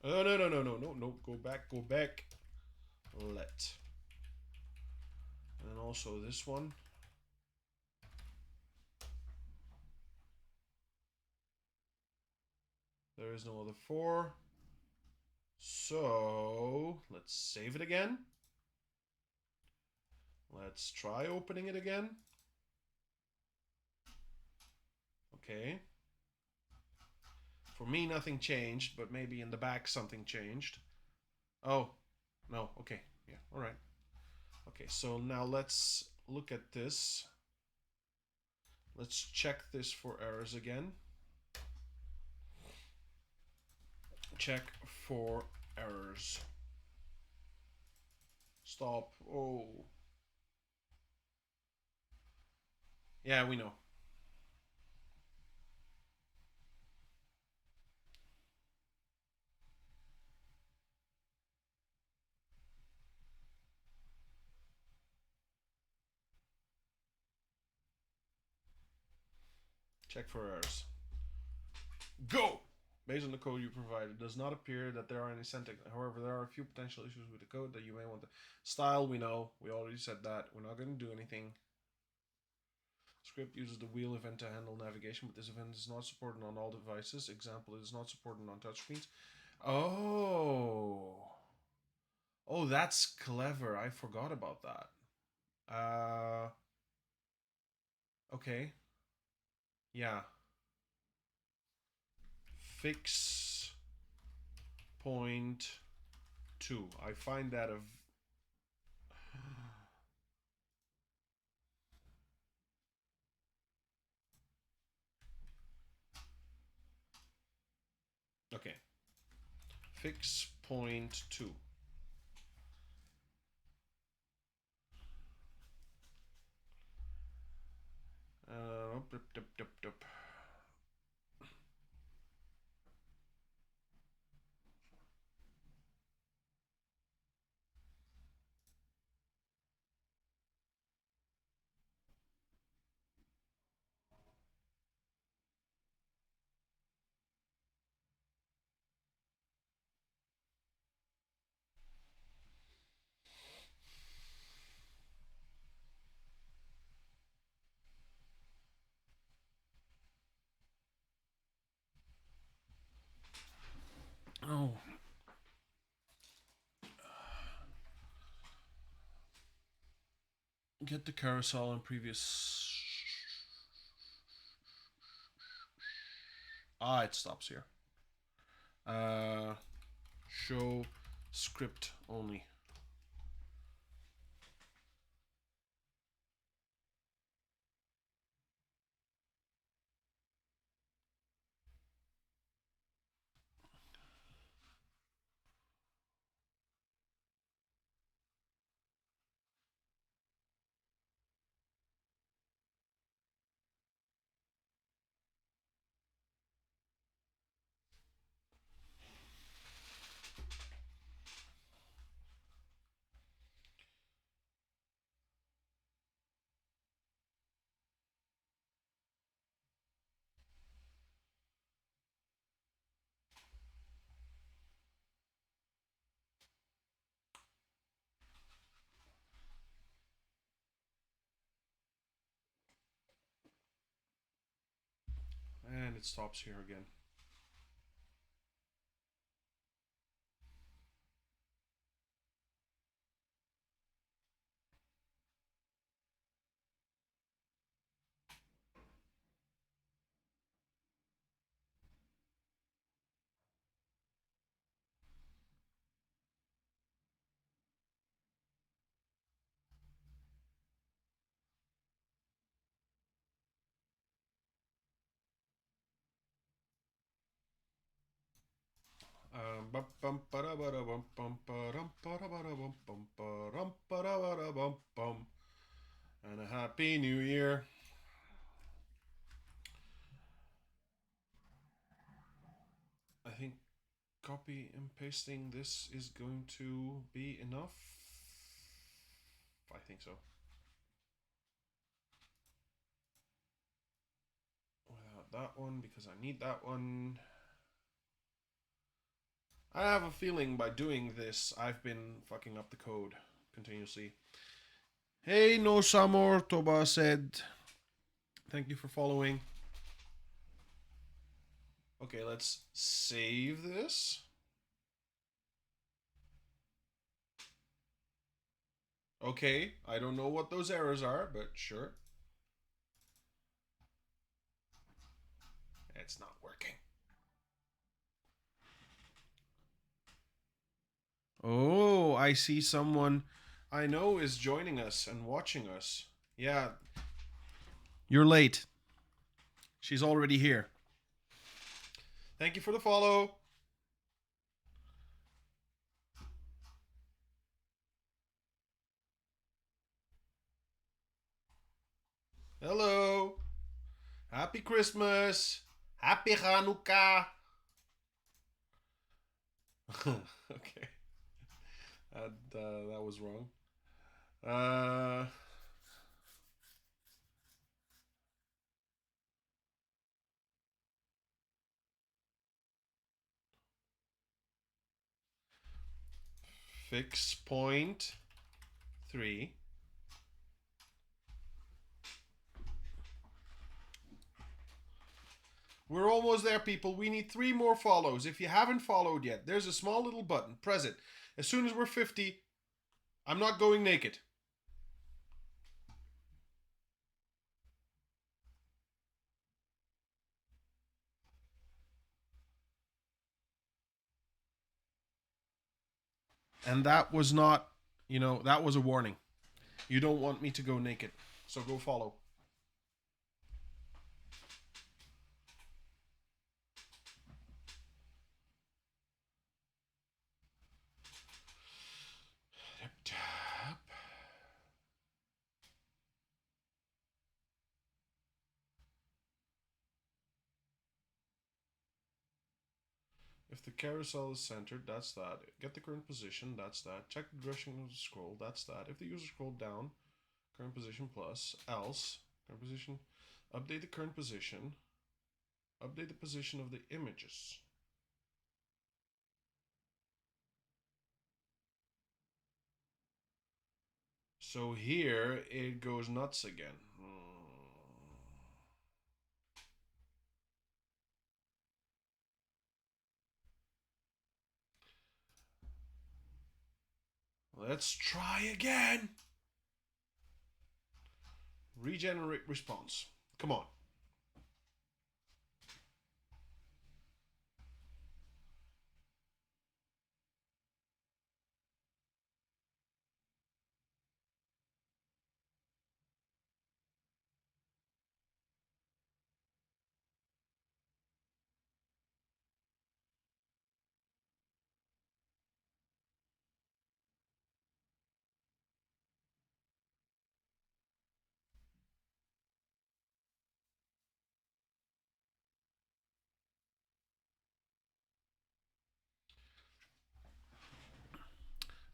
Speaker 1: Oh, no, go back. Let. And also this one. There is no other for. So let's save it again. Let's try opening it again. Okay. For me, nothing changed, but maybe in the back something changed. Oh, no, okay, yeah, all right. Okay, so now let's look at this. Let's check this for errors again. Check for errors. Stop. Oh. Yeah, we know. Check for errors. Go! Based on the code you provided, it does not appear that there are any syntax. However, there are a few potential issues with the code that you may want to. Style, we know. We already said that. We're not going to do anything. Script uses the wheel event to handle navigation, but this event is not supported on all devices. Example, it is not supported on touchscreens. Oh. Oh, that's clever. I forgot about that. Okay. Yeah. Fix point 2. I find that a okay. Fix point 2. Dip. Oh. Get the carousel in previous. It stops here. Show script only. And it stops here again. And a happy new year. I think copy and pasting this is going to be enough. I think so. Without that one, because I need that one. I have a feeling by doing this, I've been fucking up the code continuously. Hey, no Samor, Toba said. Thank you for following. Okay, let's save this. Okay, I don't know what those errors are, but sure. It's not working. Oh, I see someone I know is joining us and watching us. Yeah. You're late. She's already here. Thank you for the follow. Hello. Happy Christmas. Happy Hanukkah. Okay. That was wrong. Fix point 3. We're almost there, people. We need 3 more follows. If you haven't followed yet, there's a small little button. Press it. As soon as we're 50, I'm not going naked. And that was not, that was a warning. You don't want me to go naked. So go follow. Tap. If the carousel is centered, that's that. Get the current position, that's that. Check the direction of the scroll, that's that. If the user scrolled down, current position plus, else, current position, update the current position, update the position of the images. So here it goes nuts again. Let's try again. Regenerate response. Come on.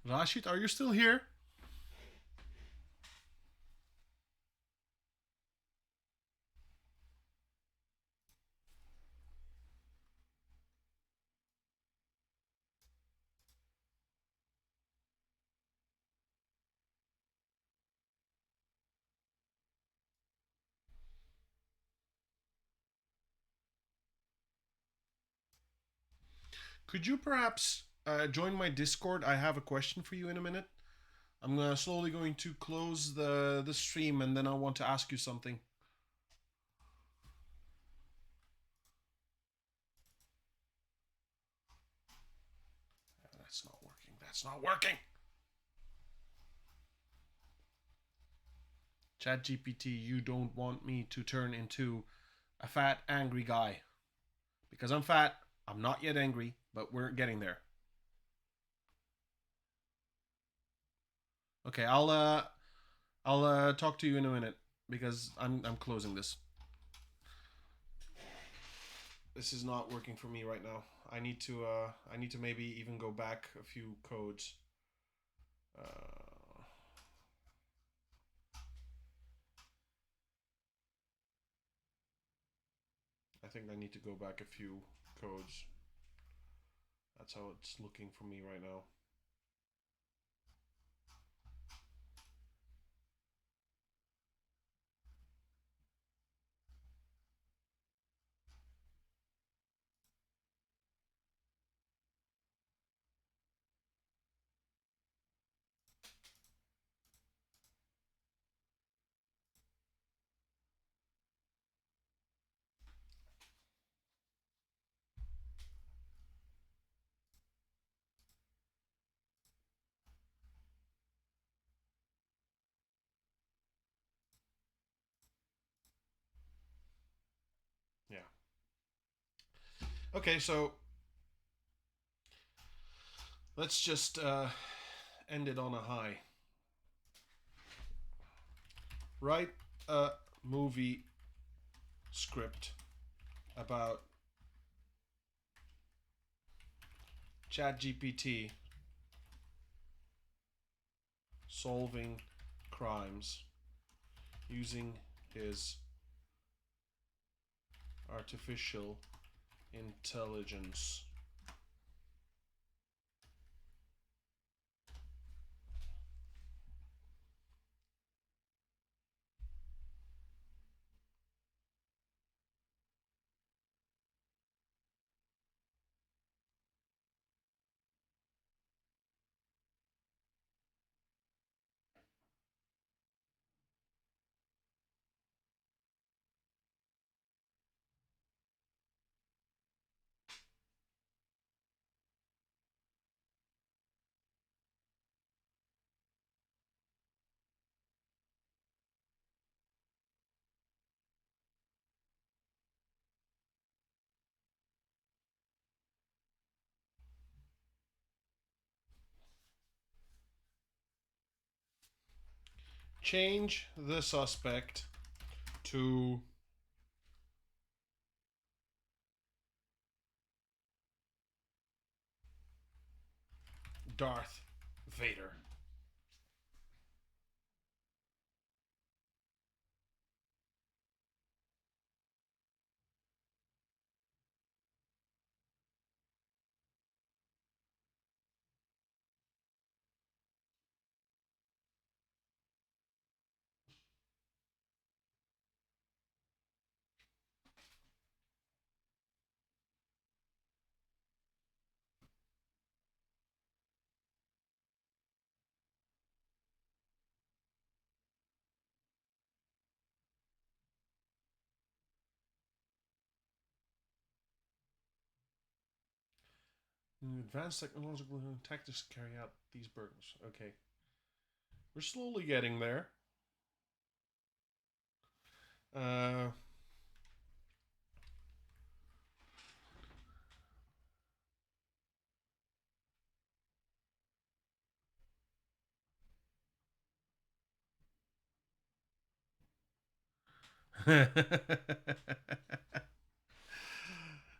Speaker 1: Rashid, are you still here? Could you perhaps join my Discord? I have a question for you in a minute. I'm slowly going to close the stream, and then I want to ask you something. That's not working. That's not working. ChatGPT, you don't want me to turn into a fat, angry guy. Because I'm fat, I'm not yet angry, but we're getting there. Okay, I'll talk to you in a minute because I'm closing this. This is not working for me right now. I need to maybe even go back a few codes. I think I need to go back a few codes. That's how it's looking for me right now. Yeah. Okay, so let's just end it on a high. Write a movie script about ChatGPT solving crimes using his artificial intelligence. Change the suspect to Darth Vader. Advanced technological tactics to carry out these burglaries. Okay. We're slowly getting there. Uh,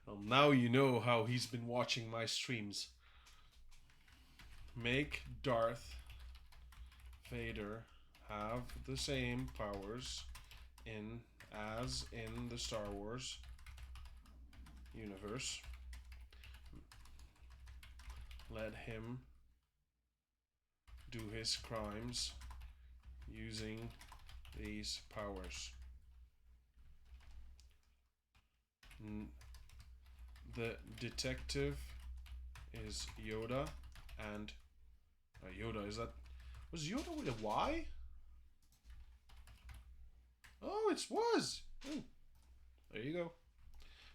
Speaker 1: well, now you know how he's been watching my streams. Make Darth Vader have the same powers as in the Star Wars universe. Let him do his crimes using these powers. The detective is Yoda, and Yoda, was Yoda with a Y? Oh, it was. Oh, there you go.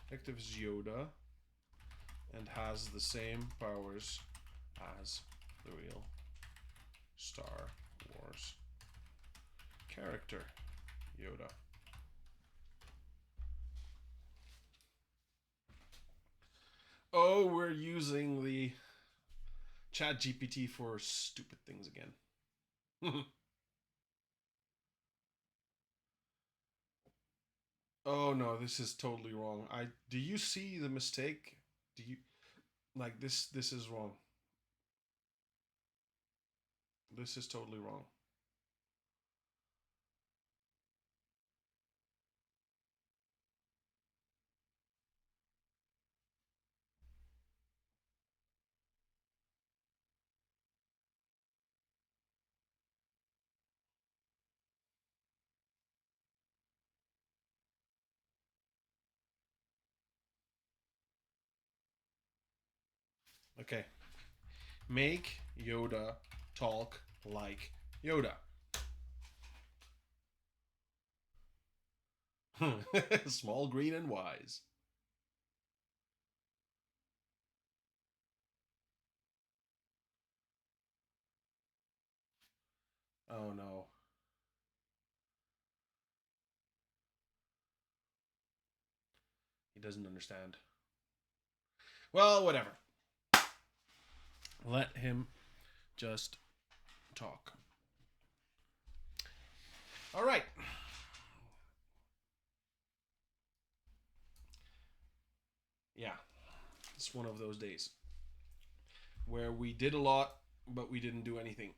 Speaker 1: Detective is Yoda and has the same powers as the real Star Wars character, Yoda. Oh, we're using the ChatGPT for stupid things again. Oh no, this is totally wrong. Do you see the mistake? Do you like this is wrong. This is totally wrong. Okay. Make Yoda talk like Yoda. Small, green, and wise. Oh no. He doesn't understand. Well, whatever. Let him just talk. All right. Yeah, it's one of those days where we did a lot, but we didn't do anything.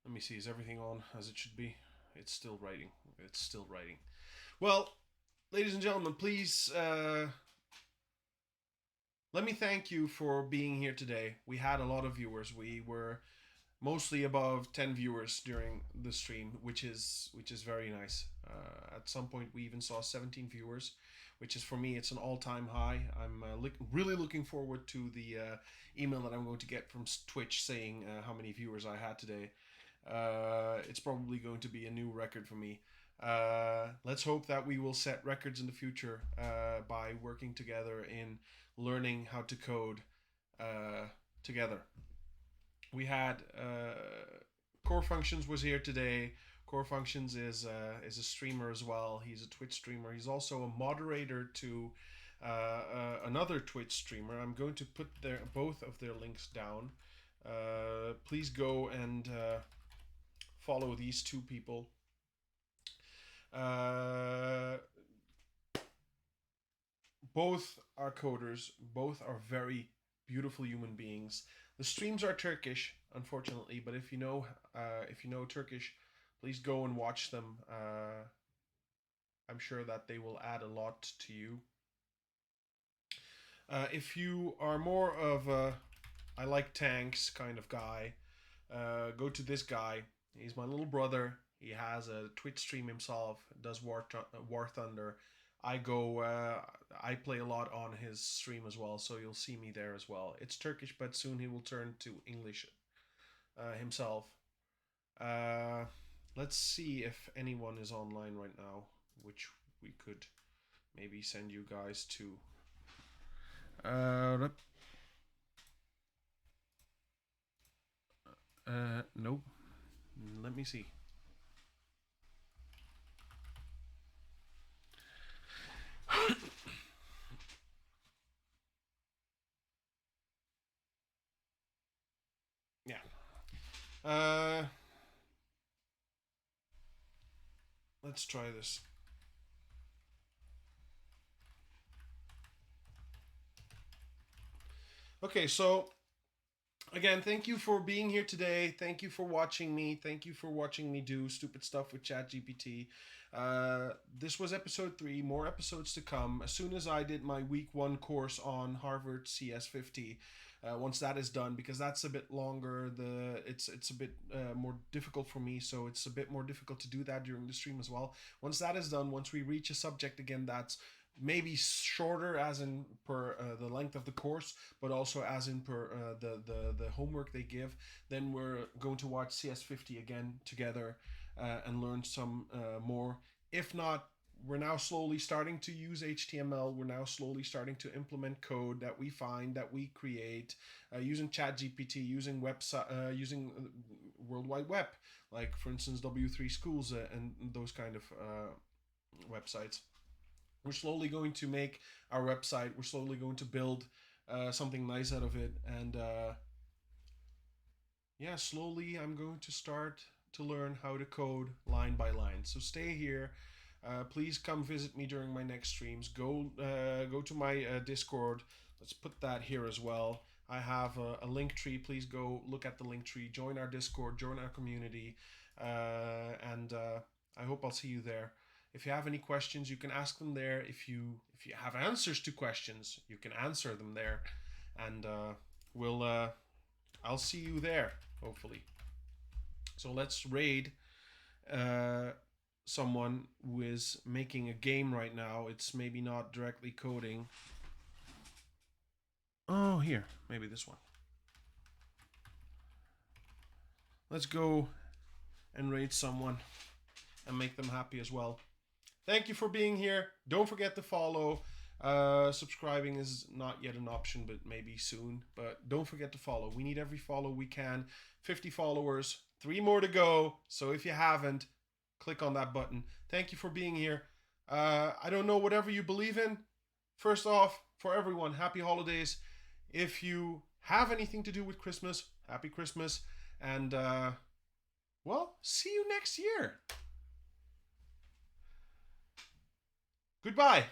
Speaker 1: Let me see, is everything on as it should be? It's still writing. It's still writing. Well, ladies and gentlemen, please let me thank you for being here today. We had a lot of viewers. We were mostly above 10 viewers during the stream, which is very nice. At some point, we even saw 17 viewers, which is, for me, it's an all-time high. I'm really looking forward to the email that I'm going to get from Twitch saying how many viewers I had today. It's probably going to be a new record for me. Let's hope that we will set records in the future by working together in learning how to code together. We had Core Functions was here today. Core Functions is a streamer as well. He's a Twitch streamer. He's also a moderator to another Twitch streamer. I'm going to put both of their links down. Please go and follow these two people. Both are coders. Both are very beautiful human beings. The streams are Turkish, unfortunately, but if you know Turkish, please go and watch them. I'm sure that they will add a lot to you. If you are more of a I like tanks kind of guy, go to this guy. He's my little brother. He has a Twitch stream himself. Does War Thunder. I play a lot on his stream as well, so you'll see me there as well. It's Turkish, but soon he will turn to English himself. Let's see if anyone is online right now, which we could maybe send you guys to. Nope. Let me see. Yeah. Let's try this. Okay, so again, thank you for being here today. Thank you for watching me. Thank you for watching me do stupid stuff with ChatGPT. This was episode 3. More episodes to come. As soon as I did my week 1 course on Harvard CS50, once that is done, because that's a bit longer, it's a bit more difficult for me, so it's a bit more difficult to do that during the stream as well. Once that is done, once we reach a subject again that's maybe shorter as in per the length of the course, but also as in per the homework they give. Then we're going to watch CS50 again together and learn some more. If not, we're now slowly starting to use HTML. We're now slowly starting to implement code that we find, that we create, using ChatGPT, using website, using World Wide Web, like for instance W3 Schools and those kind of websites. We're slowly going to make our website. We're slowly going to build something nice out of it, and yeah, slowly I'm going to start to learn how to code line by line. So stay here. Please come visit me during my next streams. Go to my Discord. Let's put that here as well. I have a link tree. Please go look at the link tree. Join our Discord. Join our community. And I hope I'll see you there. If you have any questions, you can ask them there. If you have answers to questions, you can answer them there. And I'll see you there, hopefully. So let's raid someone who is making a game right now. It's maybe not directly coding. Oh, here, maybe this one. Let's go and raid someone and make them happy as well. Thank you for being here. Don't forget to follow. Subscribing is not yet an option, but maybe soon. But don't forget to follow. We need every follow we can. 50 followers, 3 more to go. So if you haven't, click on that button. Thank you for being here. I don't know, whatever you believe in. First off, for everyone, happy holidays. If you have anything to do with Christmas, happy Christmas. And, well, see you next year. Goodbye.